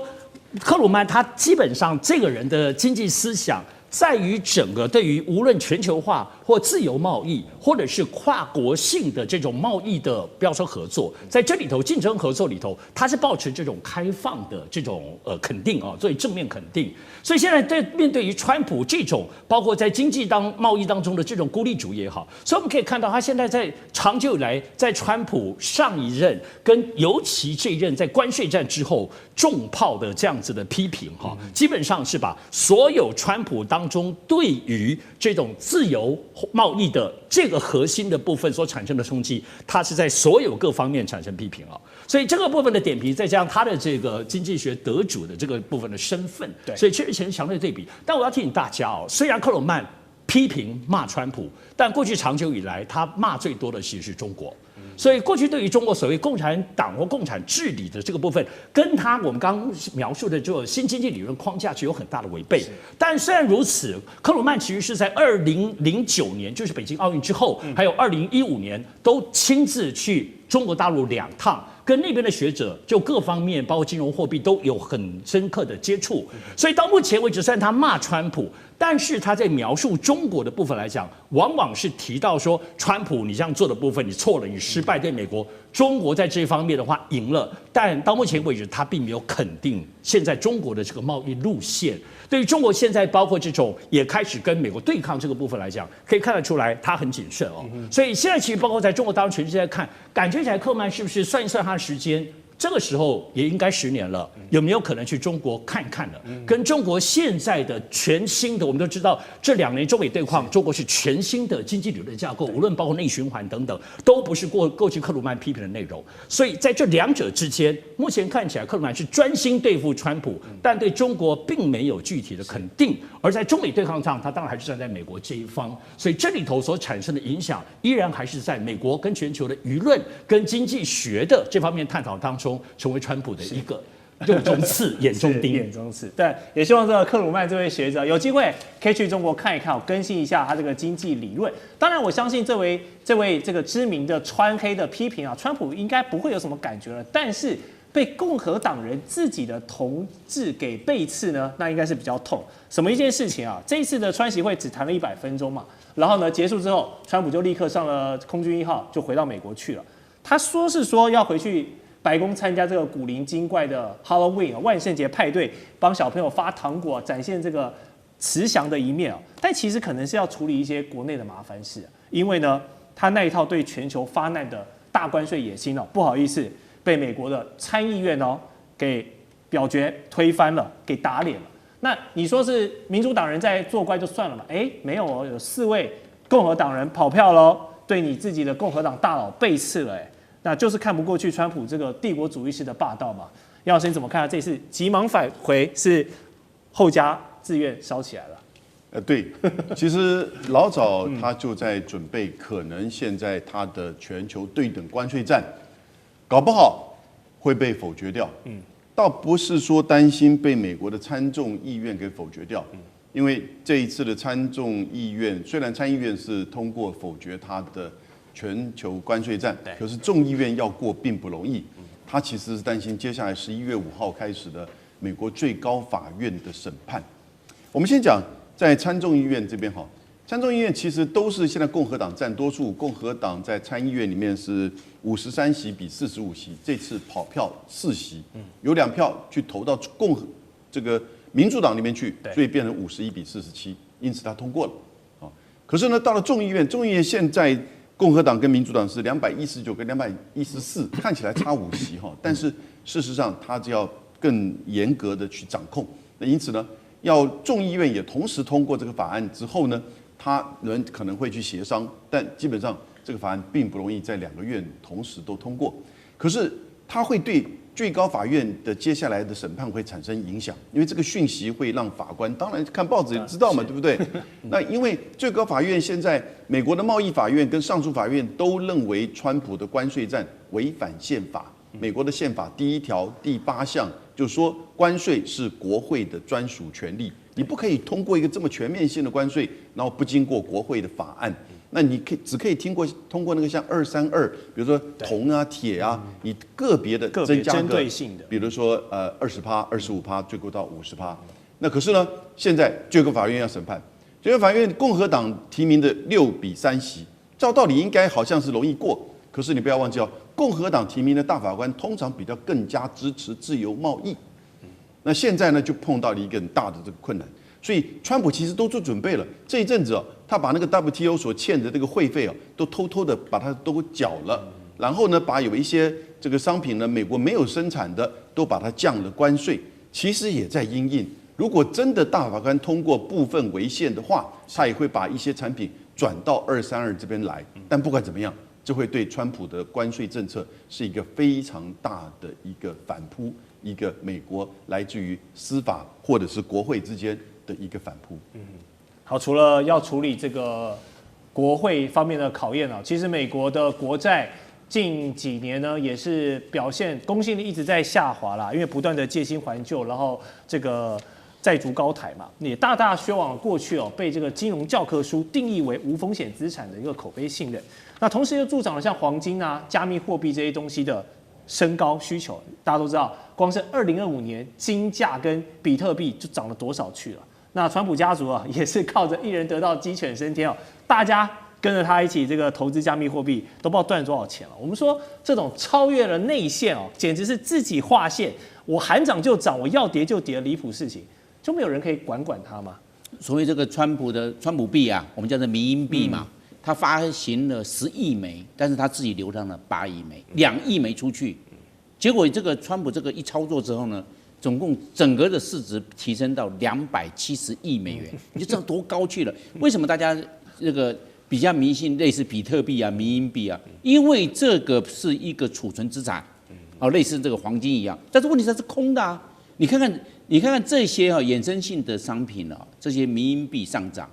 克鲁曼他基本上这个人的经济思想，在于整个对于无论全球化或自由贸易，或者是跨国性的这种贸易的，不要说合作，在这里头竞争合作里头，它是抱持这种开放的这种肯定啊，所以正面肯定。所以现在面对于川普这种，包括在经济贸易当中的这种孤立主义也好，所以我们可以看到，他现在在长久以来，在川普上一任跟尤其这一任在关税战之后重炮的这样子的批评哈，基本上是把所有川普当中对于这种自由贸易的这个核心的部分所产生的冲击，它是在所有各方面产生批评啊。所以这个部分的点评，再加上他的这个经济学得主的这个部分的身份，对，所以确实形成强烈对比。但我要提醒大家哦，虽然克鲁曼批评骂川普，但过去长久以来他骂最多的其实是中国。所以过去对于中国所谓共产党或共产治理的这个部分，跟我们刚刚描述的这个新经济理论框架是有很大的违背。但虽然如此，克鲁曼其实是在2009年，就是北京奥运之后，还有2015年，都亲自去中国大陆2趟。跟那边的学者就各方面，包括金融货币都有很深刻的接触，所以到目前为止，虽然他骂川普，但是他在描述中国的部分来讲，往往是提到说，川普你这样做的部分你错了，你失败，对美国，中国在这一方面的话赢了，但到目前为止，他并没有肯定现在中国的这个贸易路线。对于中国现在包括这种也开始跟美国对抗这个部分来讲，可以看得出来他很谨慎哦。所以现在其实包括在中国大陆全世界在看，感觉起来克曼是不是算一算他的时间？这个时候也应该10年了，有没有可能去中国看看了？跟中国现在的全新的，我们都知道这2年中美对抗，中国是全新的经济理论架构，无论包括内循环等等，都不是过去克鲁曼批评的内容。所以在这2者之间，目前看起来克鲁曼是专心对付川普，但对中国并没有具体的肯定。而在中美对抗上，他当然还是站在美国这一方，所以这里头所产生的影响，依然还是在美国跟全球的舆论跟经济学的这方面探讨当中，成为川普的一个肉中刺、眼中钉。眼中刺。对，也希望这个克鲁曼这位学者有机会可以去中国看一看，更新一下他这个经济理论。当然，我相信这位这个知名的川黑的批评啊，川普应该不会有什么感觉了，但是被共和党人自己的同志给背刺呢，那应该是比较痛。什么一件事情啊？这一次的川习会只谈了100分钟嘛，然后呢结束之后，川普就立刻上了空军1号，就回到美国去了。他说要回去白宫参加这个古灵精怪的 Halloween 万圣节派对，帮小朋友发糖果，展现这个慈祥的一面啊。但其实可能是要处理一些国内的麻烦事，因为呢，他那一套对全球发难的大关税野心不好意思，被美国的参议院给表决推翻了，给打脸了。那你说是民主党人在作怪就算了嘛？没有哦，有4位共和党人跑票喽，对你自己的共和党大佬背刺了那就是看不过去川普这个帝国主义式的霸道嘛。杨老师你怎么看？这次急忙返回是后加自愿烧起来了？对，其实老早他就在准备，可能现在他的全球对等关税战，搞不好会被否决掉。倒不是说担心被美国的参众议院给否决掉，因为这一次的参众议院虽然参议院是通过否决他的全球关税战，可是众议院要过并不容易。他其实是担心接下来11月5号开始的美国最高法院的审判。我们先讲在参众议院这边参众议院其实都是现在共和党占多数，共和党在参议院里面是53席比45席，这次跑票4席，有2票去投到这个民主党里面去，所以变成51比47，因此他通过了。可是呢，到了众议院，众议院现在共和党跟民主党是219跟214，看起来差5席但是事实上他就要更严格的去掌控。那因此呢，要众议院也同时通过这个法案之后呢，他人可能会去协商，但基本上这个法案并不容易在2个院同时都通过。可是它会对最高法院的接下来的审判会产生影响，因为这个讯息会让法官，当然看报纸也知道嘛，对不对？那因为最高法院现在美国的贸易法院跟上诉法院都认为川普的关税战违反宪法。美国的宪法第1条第8项就说，关税是国会的专属权利，你不可以通过一个这么全面性的关税，然后不经过国会的法案。那你只可以通过那个像232，比如说铜啊、铁啊，你个别的增加针对性的，比如说20%、25%，最高到50%。那可是呢，现在最高法院要审判，最高法院共和党提名的6比3席，照道理应该好像是容易过，可是你不要忘记共和党提名的大法官通常比较更加支持自由贸易。那现在呢，就碰到了一个很大的这个困难。所以川普其实都做准备了，这一阵子他把那个 WTO 所欠的这个会费都偷偷的把它都缴了，然后呢，把有一些这个商品呢，美国没有生产的都把它降了关税，其实也在因应。如果真的大法官通过部分违宪的话，他也会把一些产品转到232这边来。但不管怎么样，这会对川普的关税政策是一个非常大的一个反扑，一个美国来自于司法或者是国会之间的一个反扑。好，除了要处理这个国会方面的考验其实美国的国债近几年呢，也是表现公信力一直在下滑啦，因为不断的借新还旧，然后这个债逐高台嘛，也大大削弱了过去被这个金融教科书定义为无风险资产的一个口碑信任。那同时又助长了像黄金啊、加密货币这些东西的升高需求。大家都知道，光是2025年金价跟比特币就涨了多少去了。那川普家族也是靠着一人得道鸡犬升天大家跟着他一起这个投资加密货币，都不知道赚了多少钱了。我们说这种超越了内线简直是自己划线，我喊涨就涨，我要跌就跌的离谱事情，就没有人可以管它吗？所谓这个川普币啊，我们叫做民营币嘛，他发行了10亿枚，但是他自己流通了8亿枚，2亿枚出去，结果这个川普这个一操作之后呢，总共整个的市值提升到270亿美元，你就知道多高去了。为什么大家这个比较迷信类似比特币啊、民营币啊？因为这个是一个储存资产，类似这个黄金一样。但是问题它是空的啊！你看看这些衍生性的商品这些民营币上涨，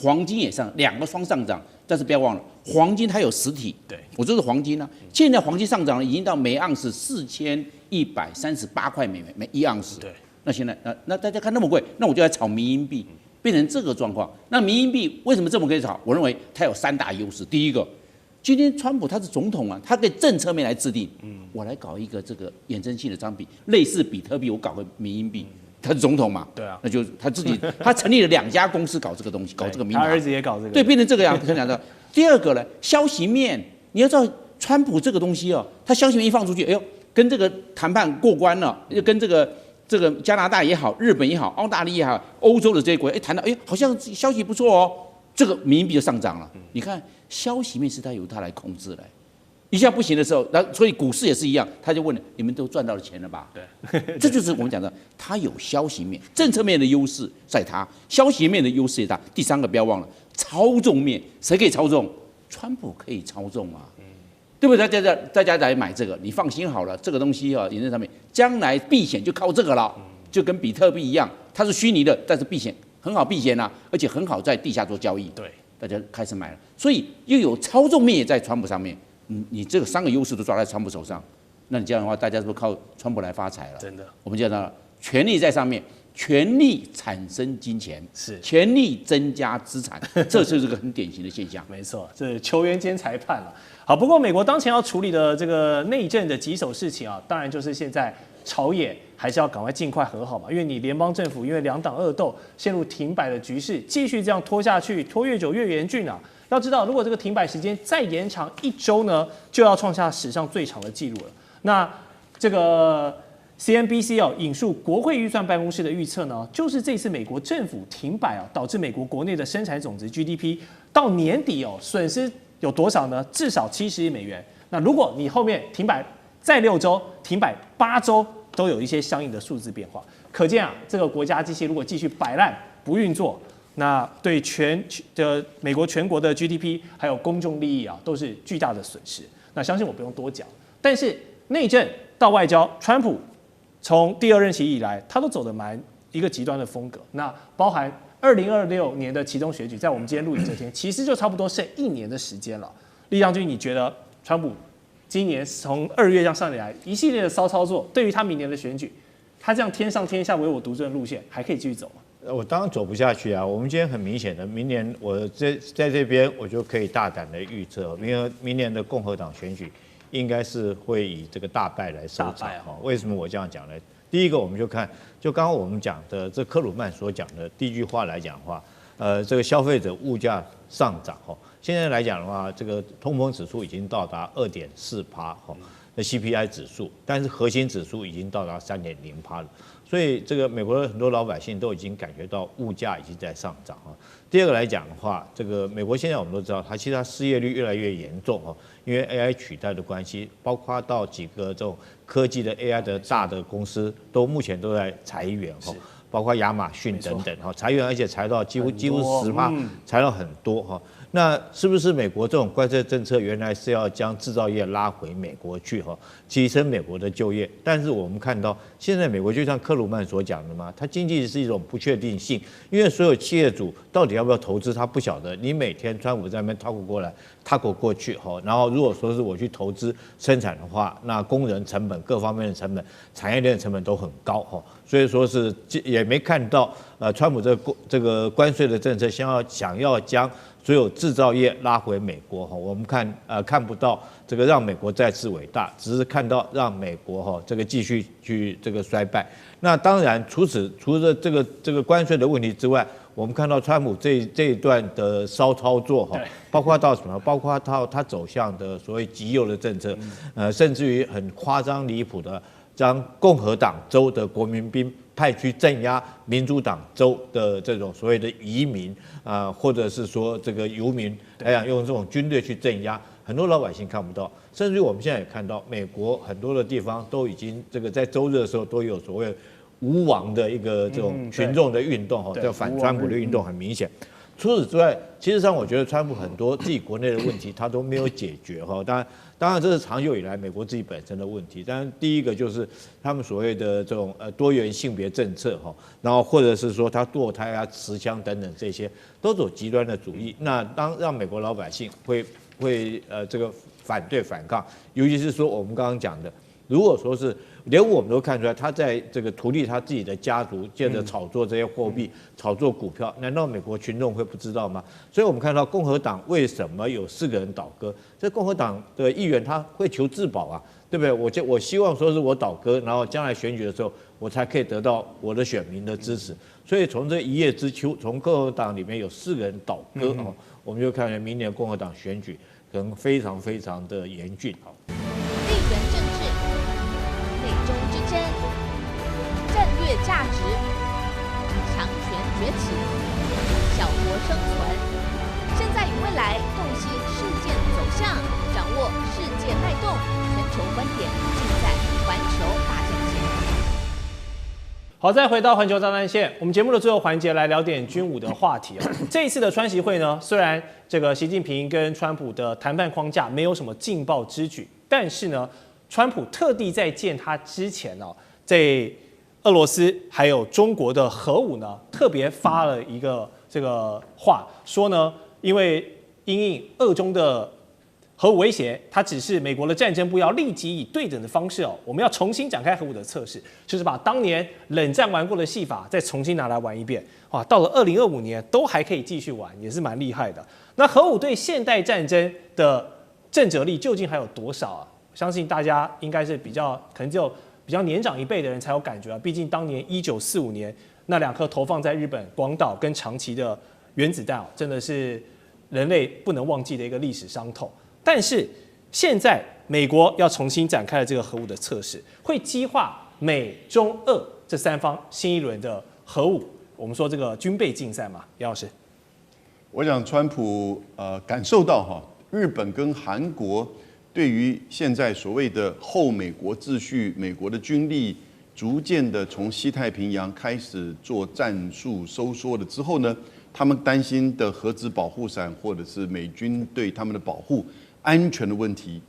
黄金也上，两个双上涨。但是不要忘了，黄金它有实体，对，我这是黄金啊。现在黄金上涨了，已经到每盎司4138块美元每1盎司。对，那现在那大家看那么贵，那我就来炒民营币。变成这个状况，那民营币为什么这么可以炒？我认为它有3大优势。第一个，今天川普他是总统啊，他可以政策面来制定。我来搞一个这个衍生性的商品，类似比特币，我搞个民营币，他是总统嘛？对啊，那就他自己他成立了2家公司搞这个东西，搞这个民营。他儿子也搞这个。对，变成这个样子。讲到第二个呢，消息面，你要知道川普这个东西他消息面一放出去，哎呦，跟这个谈判过关了，又跟这个加拿大也好，日本也好，澳大利亚也好，欧洲的这些国家，谈到好像消息不错这个民营币就上涨了。你看消息面是由他来控制的，一下不行的时候，所以股市也是一样，他就问你们都赚到了钱了吧？对，这就是我们讲的，他有消息面、政策面的优势在他，消息面的优势在他。第3个不要忘了，操纵面，谁可以操纵？川普可以操纵啊。对不对？大家来买这个，你放心好了，这个东西衍生上面，将来避险就靠这个了，就跟比特币一样，它是虚拟的，但是避险很好避险啊，而且很好在地下做交易。对，大家开始买了，所以又有操纵面也在川普上面，你这个3个优势都抓在川普手上，那你这样的话，大家是不是靠川普来发财了？真的，我们讲到权力在上面。权力产生金钱，是权力增加资产，这就是个很典型的现象。没错，这是球员兼裁判了。好，不过美国当前要处理的这个内政的棘手事情当然就是现在朝野还是要赶快尽快和好嘛，因为你联邦政府因为2党恶斗陷入停摆的局势，继续这样拖下去，拖越久越严峻啊。要知道，如果这个停摆时间再延长1周呢，就要创下史上最长的记录了。那这个。CNBC 引述国会预算办公室的预测呢，就是这次美国政府停摆导致美国国内的生产总值 GDP 到年底损失有多少呢？至少70亿美元。那如果你后面停摆再6周，停摆8周，都有一些相应的数字变化。可见这个国家机器如果继续摆烂不运作，那对美国全国的 GDP 还有公众利益都是巨大的损失。那相信我不用多讲。但是内政到外交，川普从第2任期以来，他都走得蛮一个极端的风格。那包含2026年的期中选举，在我们今天录影这天，其实就差不多剩1年的时间了。立将军，你觉得川普今年从2月这样上来一系列的骚操作，对于他明年的选举，他这样天上天下唯我独尊的路线，还可以继续走吗？我当然走不下去啊！我们今天很明显的，明年我在这边我就可以大胆的预测，因为明年的共和党选举。应该是会以这个大败来收场为什么我这样讲呢？第一个，我们就看，就刚刚我们讲的这克鲁曼所讲的第一句话来讲的话，这个消费者物价上涨现在来讲的话，这个通膨指数已经到达2.4%那 CPI 指数，但是核心指数已经到达3.0%了。所以这个美国的很多老百姓都已经感觉到物价已经在上涨第二个来讲的话，这个美国现在我们都知道，其实它失业率越来越严重因为 AI 取代的关系，包括到几个这种科技的 AI 的大的公司都目前都在裁员包括亚马逊等等哈，裁员而且裁到几乎10%，裁到很多哈。那是不是美国这种关税政策原来是要将制造业拉回美国去哈，提升美国的就业？但是我们看到现在美国就像克鲁曼所讲的嘛，它经济是一种不确定性，因为所有企业主到底要不要投资，他不晓得。你每天川普在那边踏过去哈，然后如果说是我去投资生产的话，那工人成本、各方面的成本、产业链的成本都很高哈，所以说是也没看到川普这个关税的政策想要将所有制造业拉回美国哈，我们看不到这个让美国再次伟大，只是看到让美国哈这个继续去这个衰败。那当然，除了这个关税的问题之外，我们看到川普这一段的骚操作哈，包括到什么？包括到他走向的所谓极右的政策，甚至于很夸张离谱的，将共和党州的国民兵派去镇压民主党州的这种所谓的移民或者是说这个游民，用这种军队去镇压，很多老百姓看不到。甚至于我们现在也看到，美国很多的地方都已经这个在周日的时候都有所谓无王的一个这种群众的运动哈，叫反川普的运动很明显。除此之外，其实上我觉得川普很多自己国内的问题他都没有解决哈。当然这是长久以来美国自己本身的问题。当然第一个就是他们所谓的这种多元性别政策哈，然后或者是说他堕胎啊、持枪等等这些都走极端的主义。那让美国老百姓会这个反对反抗，尤其是说我们刚刚讲的，如果说是连我们都看出来，他在这个图利他自己的家族，借着炒作这些货币、炒作股票，难道美国群众会不知道吗？所以我们看到共和党为什么有4个人倒戈？这共和党的议员他会求自保啊，对不对？我希望说是我倒戈，然后将来选举的时候，我才可以得到我的选民的支持。所以从这一叶知秋，从共和党里面有4个人倒戈哦，我们就看明年共和党选举可能非常非常的严峻哦。地缘政治、内中之争、战略价值、强权崛起、小国生存，现在与未来洞悉事件走向，掌握世界脉动，全球观点尽在环球大战线。好，再回到环球大战线，我们节目的最后环节来聊点军武的话题啊。这一次的川习会呢，虽然这个习近平跟川普的谈判框架没有什么劲爆之举，但是呢，川普特地在见他之前呢，在俄罗斯还有中国的核武呢，特别发了一个这个话，说呢，因为因应俄中的核武威胁，它只是美国的战争部要立即以对等的方式我们要重新展开核武的测试，就是把当年冷战玩过的戏法再重新拿来玩一遍。哇，到了2025年都还可以继续玩，也是蛮厉害的。那核武对现代战争的震慑力究竟还有多少啊？相信大家应该是可能只有比较年长一辈的人才有感觉啊。毕竟当年1945年那2颗投放在日本广岛跟长崎的原子弹真的是人类不能忘记的一个历史伤痛。但是现在美国要重新展开了这个核武的测试，会激化美中俄这3方新一轮的核武，我们说这个军备竞赛嘛，杨老师。我想川普感受到日本跟韩国对于现在所谓的后美国秩序，美国的军力逐渐的从西太平洋开始做战术收缩了之后呢，他们担心的核子保护伞或者是美军对他们的保护安全的问题，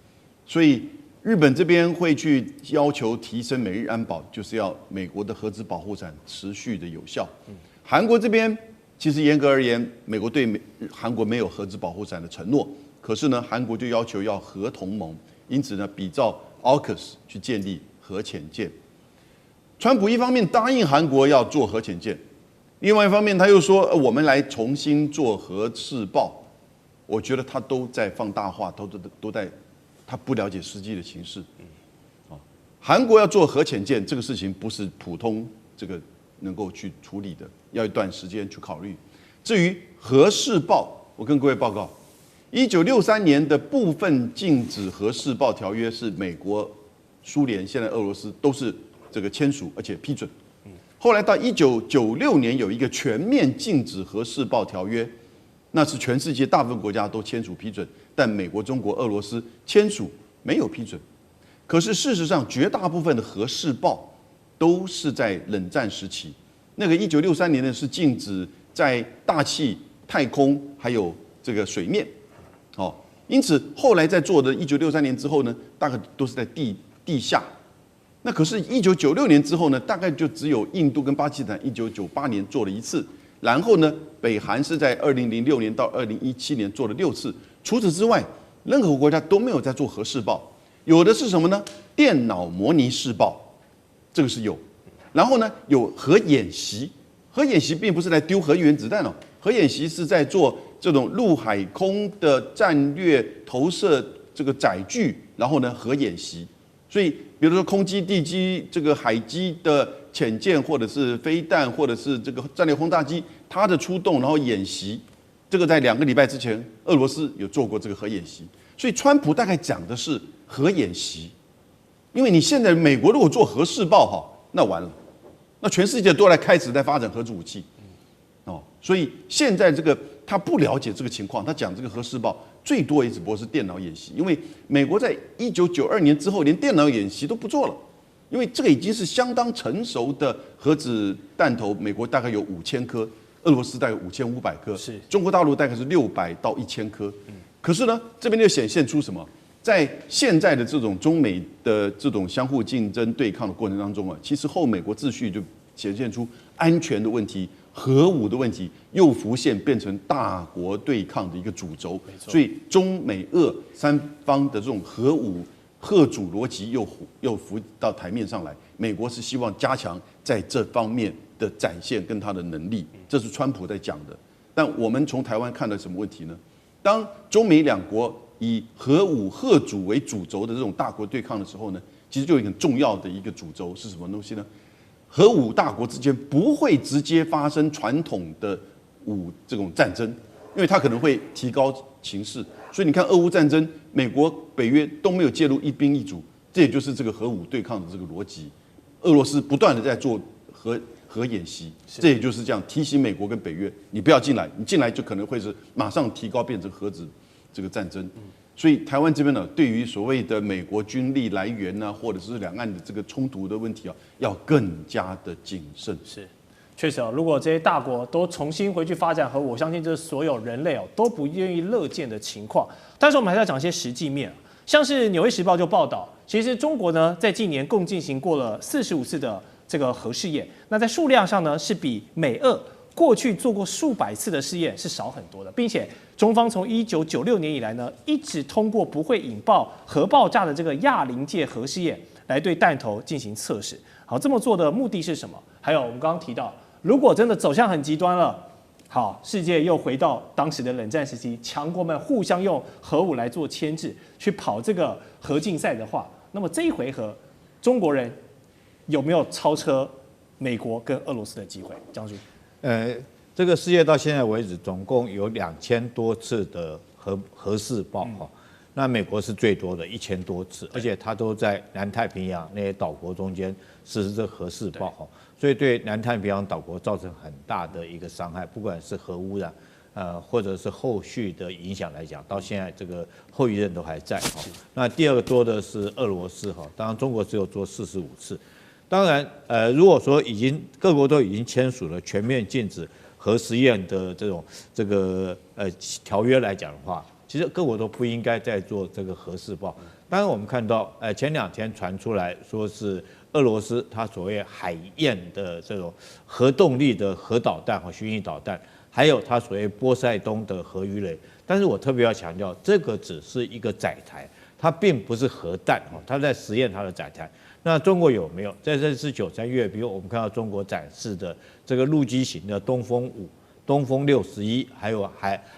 所以日本这边会去要求提升美日安保，就是要美国的核子保护伞持续的有效。韩国这边其实严格而言，美国对韩国没有核子保护伞的承诺，可是呢，韩国就要求要核同盟，因此呢，比照 AUKUS 去建立核潜舰。川普一方面答应韩国要做核潜舰，另外一方面他又说我们来重新做核试爆。我觉得他都在放大化，都在，他不了解实际的情势。韩国要做核潜舰这个事情不是普通这个能够去处理的，要一段时间去考虑。至于核试爆，我跟各位报告，1963年的部分禁止核试爆条约是美国、苏联、现在俄罗斯都是这个签署而且批准。后来到1996年有一个全面禁止核试爆条约。那是全世界大部分国家都签署批准，但美国、中国、俄罗斯签署没有批准。可是事实上，绝大部分的核试爆都是在冷战时期，那个1963年呢是禁止在大气、太空还有这个水面，哦，因此后来在做的1963年之后呢，大概都是在地下。那可是1996年之后呢，大概就只有印度跟巴基斯坦1998年做了1次，然后呢，北韩是在2006年到2017年做了6次。除此之外，任何国家都没有在做核试爆，有的是什么呢？电脑模拟试爆，这个是有。然后呢，有核演习，核演习并不是来丢核原子弹哦，核演习是在做这种陆海空的战略投射这个载具，然后呢核演习。所以，比如说空基、地基、这个海基的潜舰，或者是飞弹，或者是这个战略轰炸机，它的出动然后演习，这个在2个礼拜之前，俄罗斯有做过这个核演习。所以，川普大概讲的是核演习，因为你现在美国如果做核试爆哈，那完了，那全世界都来开始在发展核子武器，哦，所以现在这个他不了解这个情况，他讲这个核试爆。最多也只不过是电脑演习，因为美国在1992年之后连电脑演习都不做了，因为这个已经是相当成熟的核子弹头，美国大概有5000颗，俄罗斯大概5500颗，是中国大陆大概是600到1000颗。可是呢，这边就显现出什么？在现在的这种中美的这种相互竞争对抗的过程当中啊，其实后美国秩序就显现出安全的问题。核武的问题又浮现，变成大国对抗的一个主轴，所以中美俄3方的这种核武核主逻辑又浮到台面上来。美国是希望加强在这方面的展现跟它的能力，这是川普在讲的。但我们从台湾看到什么问题呢？当中美2国以核武核主为主轴的这种大国对抗的时候呢，其实就有一个很重要的一个主轴是什么东西呢？核武大国之间不会直接发生传统的这种战争，因为它可能会提高情势。所以你看俄乌战争，美国、北约都没有介入一兵一卒，这也就是这个核武对抗的这个逻辑。俄罗斯不断的在做核演习，这也就是这样提醒美国跟北约，你不要进来，你进来就可能会是马上提高变成核子这个战争。所以台湾这边呢，对于所谓的美国军力来源呢，或者是两岸的这个冲突的问题啊，要更加的谨慎。是，确实如果这些大国都重新回去发展核武，我相信这是所有人类都不愿意乐见的情况。但是我们还是要讲一些实际面，像是《纽约时报》就报道，其实中国呢在近年共进行过了45次的这个核试验，那在数量上呢是比美俄过去做过数百次的试验是少很多的，并且中方从1996年以来呢，一直通过不会引爆核爆炸的这个亚临界核试验来对弹头进行测试。好，这么做的目的是什么？还有我们刚刚提到，如果真的走向很极端了，好，世界又回到当时的冷战时期，强国们互相用核武来做牵制，去跑这个核竞赛的话，那么这一回合，中国人有没有超车美国跟俄罗斯的机会？将军？这个世界到现在为止，总共有2000多次的核试爆哈，那美国是最多的1000多次，而且它都在南太平洋那些岛国中间实施这核试爆哈，所以对南太平洋岛国造成很大的一个伤害，不管是核污染，或者是后续的影响来讲，到现在这个后遗症都还在哈。那第二个多的是俄罗斯哈，当然中国只有做45次。当然，如果说各国都已经签署了全面禁止核实验的这个条约来讲的话，其实各国都不应该再做这个核试爆。当然，我们看到，前2天传出来说是俄罗斯它所谓海燕的这种核动力的核导弹和巡弋导弹，还有它所谓波塞冬的核鱼雷。但是我特别要强调，这个只是一个载台，它并不是核弹哦，它在实验它的载台。那中国有没有？在这次9、3月，比如我们看到中国展示的这个陆基型的东风5、东风61，还有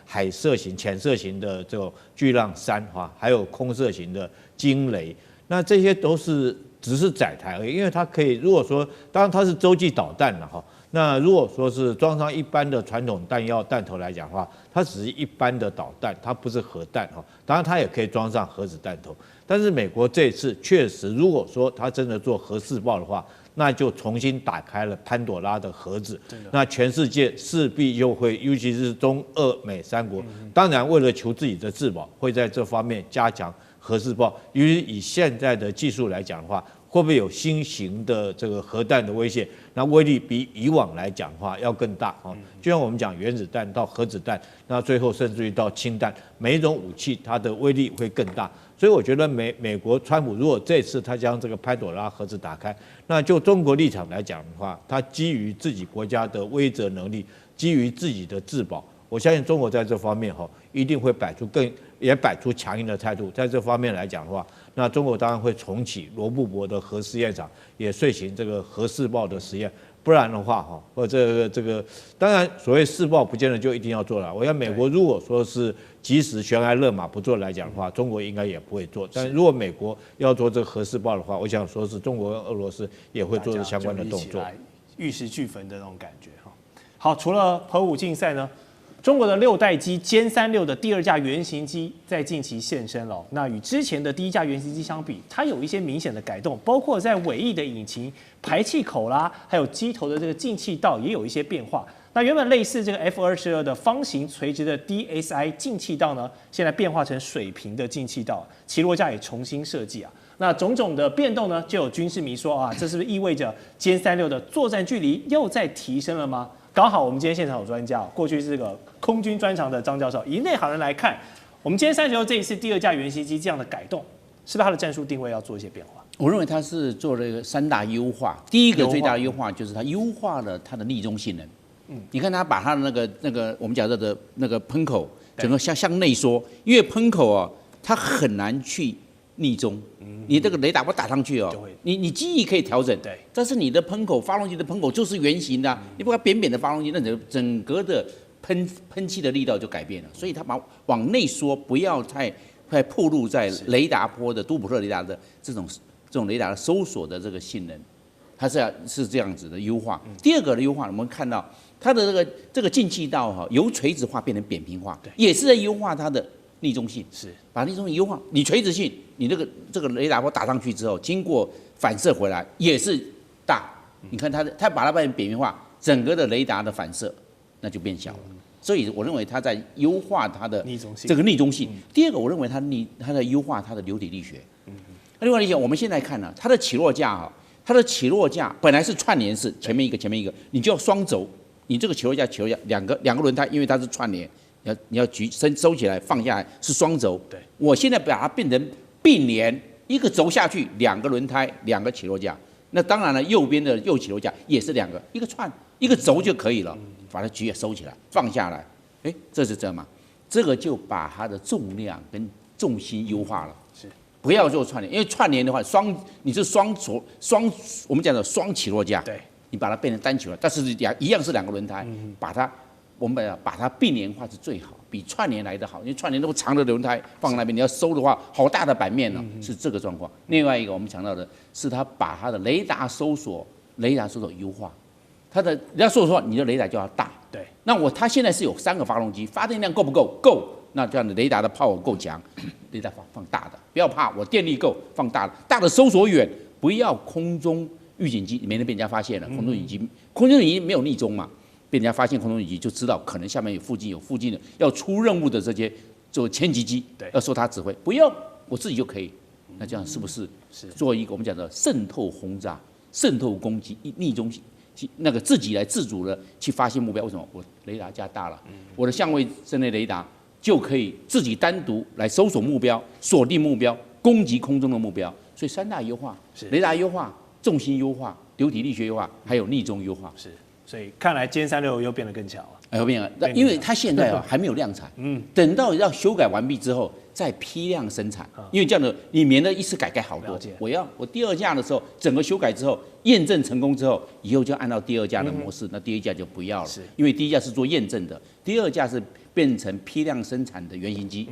海射型、潜射型的这种巨浪3哈，还有空射型的惊雷，那这些都是只是载台而已，因为它可以，如果说当然它是洲际导弹了哈，那如果说是装上一般的传统弹药弹头来讲的话，它只是一般的导弹，它不是核弹哈，当然它也可以装上核子弹头。但是美国这次确实，如果说他真的做核试爆的话，那就重新打开了潘朵拉的盒子。那全世界势必又会，尤其是中俄美3国，当然为了求自己的自保，会在这方面加强核试爆。因为以现在的技术来讲的话，会不会有新型的这个核弹的威胁？那威力比以往来讲的话要更大哦。就像我们讲原子弹到核子弹，那最后甚至于到氢弹，每一种武器它的威力会更大。所以我觉得美国川普如果这次他将这个潘朵拉盒子打开，那就中国立场来讲的话，他基于自己国家的威慑能力，基于自己的自保，我相信中国在这方面一定会摆出强硬的态度。在这方面来讲的话，那中国当然会重启罗布泊的核试验场，也遂行这个核试爆的实验。不然的话，这个，当然所谓试爆不见得就一定要做了。我想美国如果说是及时悬崖勒马不做来讲的话，中国应该也不会做。但如果美国要做这个核试爆的话，我想说是中国跟俄罗斯也会做相关的动作，玉石俱焚的那种感觉哈。好，除了核武竞赛呢，中国的6代机歼36的第2架原型机在近期现身了。那与之前的第1架原型机相比，它有一些明显的改动，包括在尾翼的引擎、排气口啦，还有机头的这个进气道也有一些变化。那原本类似这个 F-22的方形垂直的 DSI 进气道呢，现在变化成水平的进气道，起落架也重新设计啊。那种种的变动呢，就有军事迷说啊，这是不是意味着歼36的作战距离又在提升了吗？刚好我们今天现场有专家，过去是这个空军专长的张教授，以内行人来看，我们歼36这一次第2架原型机这样的改动，是不是它的战术定位要做一些变化？我认为它是做了一个3大优化。第一个最大的优化就是它优化了它的逆中性能。你看它把它的那个我们讲的那个喷口整个向内缩，因为喷口啊，它很难去逆中。你这个雷达不打上去哦，你机翼可以调整，对，但是你的喷口发动机的喷口就是圆形的，你不要扁扁的发动机，那整个的喷气的力道就改变了，所以它往内缩，不要太暴露在雷达波的多普勒雷达的这种雷达的搜索的这个性能，它是这样子的优化。第二个的优化，我们看到它的这个进气道由垂直化变成扁平化，也是在优化它的逆中性，是把逆中性优化。你垂直性，你这个雷达波打上去之后，经过反射回来也是大。你看它把它变成扁平化，整个的雷达的反射那就变小了。所以我认为它在优化它的这个逆中性。第二个，我认为它在优化它的流体力学。那流体力学，我们现在看呢，它的起落架它的起落架本来是串联式，前面一个，你就要双轴。你这个起落架两个轮胎，因为它是串联。你要收起来放下来是双轴，对，我现在把它变成并联，一个轴下去，2个轮胎，2个起落架。那当然了，右边的右起落架也是2个，一个串一个轴就可以了，把它举也收起来放下来，这是这样吗？这个就把它的重量跟重心优化了，是不要做串联，因为串联的话你是双我们讲的双起落架，对，你把它变成单起落，但是一样是2个轮胎，我们把它并联化是最好，比串联来得好，因为串联都长的轮胎放那边，你要收的话，好大的版面呢，是这个状况。另外一个我们强调的是，它把它的雷达搜索优化，它的雷达搜索你的雷达就要大。对，那它现在是有3个发动机，发电量够不够？够，那这样的雷达的 power 够强，雷达放大的，不要怕，我电力够，放大的，大的搜索远，不要空中预警机，免得被人家发现了。空中预警机没有逆中嘛。被人家发现空中预警就知道可能下面有附近的要出任务的这些做千级机，要受他指挥，不用我自己就可以。那这样是不是做一个我们讲的渗透轰炸、渗透攻击、逆中那个自己来自主的去发现目标？为什么？我雷达加大了，我的相位阵内雷达就可以自己单独来搜索目标、锁定目标、攻击空中的目标。所以3大优化：雷达优化、重心优化、流体力学优化，还有逆中优化。是。所以看来歼36又变得更强了。又变了，因为它现在还没有量产，等到要修改完毕之后再批量生产，因为这样的你免得一次改好多。我第2架的时候整个修改之后验证成功之后，以后就按照第2架的模式，那第1架就不要了，因为第1架是做验证的，第2架是变成批量生产的原型机。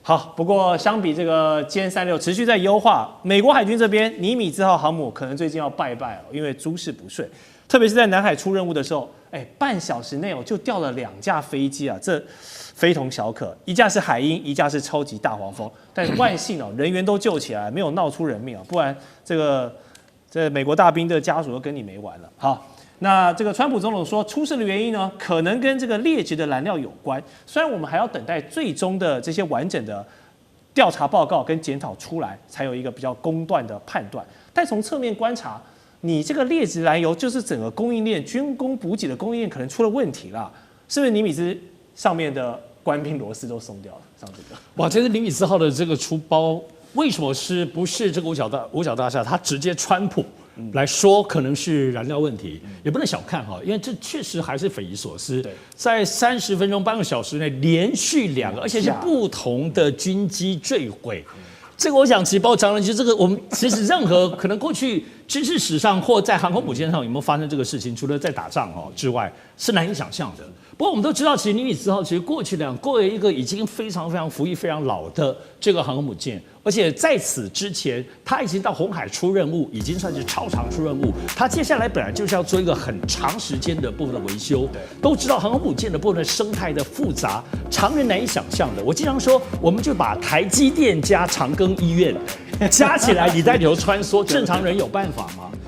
好，不过相比这个歼36持续在优化，美国海军这边尼米兹号航母可能最近要拜了，因为诸事不顺。特别是在南海出任务的时候，半小时内就掉了2架飞机啊，这非同小可。一架是海鹰，一架是超级大黄蜂，但是万幸人员都救起来，没有闹出人命啊，不然这美国大兵的家属都跟你没完了。好，那这个川普总统说出事的原因呢，可能跟这个劣质的燃料有关。虽然我们还要等待最终的这些完整的调查报告跟检讨出来，才有一个比较公断的判断。但从侧面观察，你这个劣质燃油就是整个供应链、军工补给的供应链可能出了问题啦，是不是？尼米兹上面的官兵螺丝都松掉了，像这个。哇，这个尼米兹号的这个出包，为什么不是这个五角大厦？它直接川普来说，可能是燃料问题，也不能小看哈，因为这确实还是匪夷所思。在30分钟、半个小时内连续2个，而且是不同的军机坠毁。这个我想，其实包括张仁，其实这个我们其实任何可能过去军事史上或在航空母舰上有没有发生这个事情，除了在打仗之外，是难以想象的。不过我们都知道，其实尼米兹号其实过去一个已经非常服役非常老的这个航空母舰，而且在此之前，它已经到红海出任务，已经算是超长出任务。它接下来本来就是要做一个很长时间的部分的维修。都知道航空母舰的部分的生态的复杂，常人难以想象的。我经常说，我们就把台积电加长庚医院加起来，你在里头穿梭，正常人有办法吗？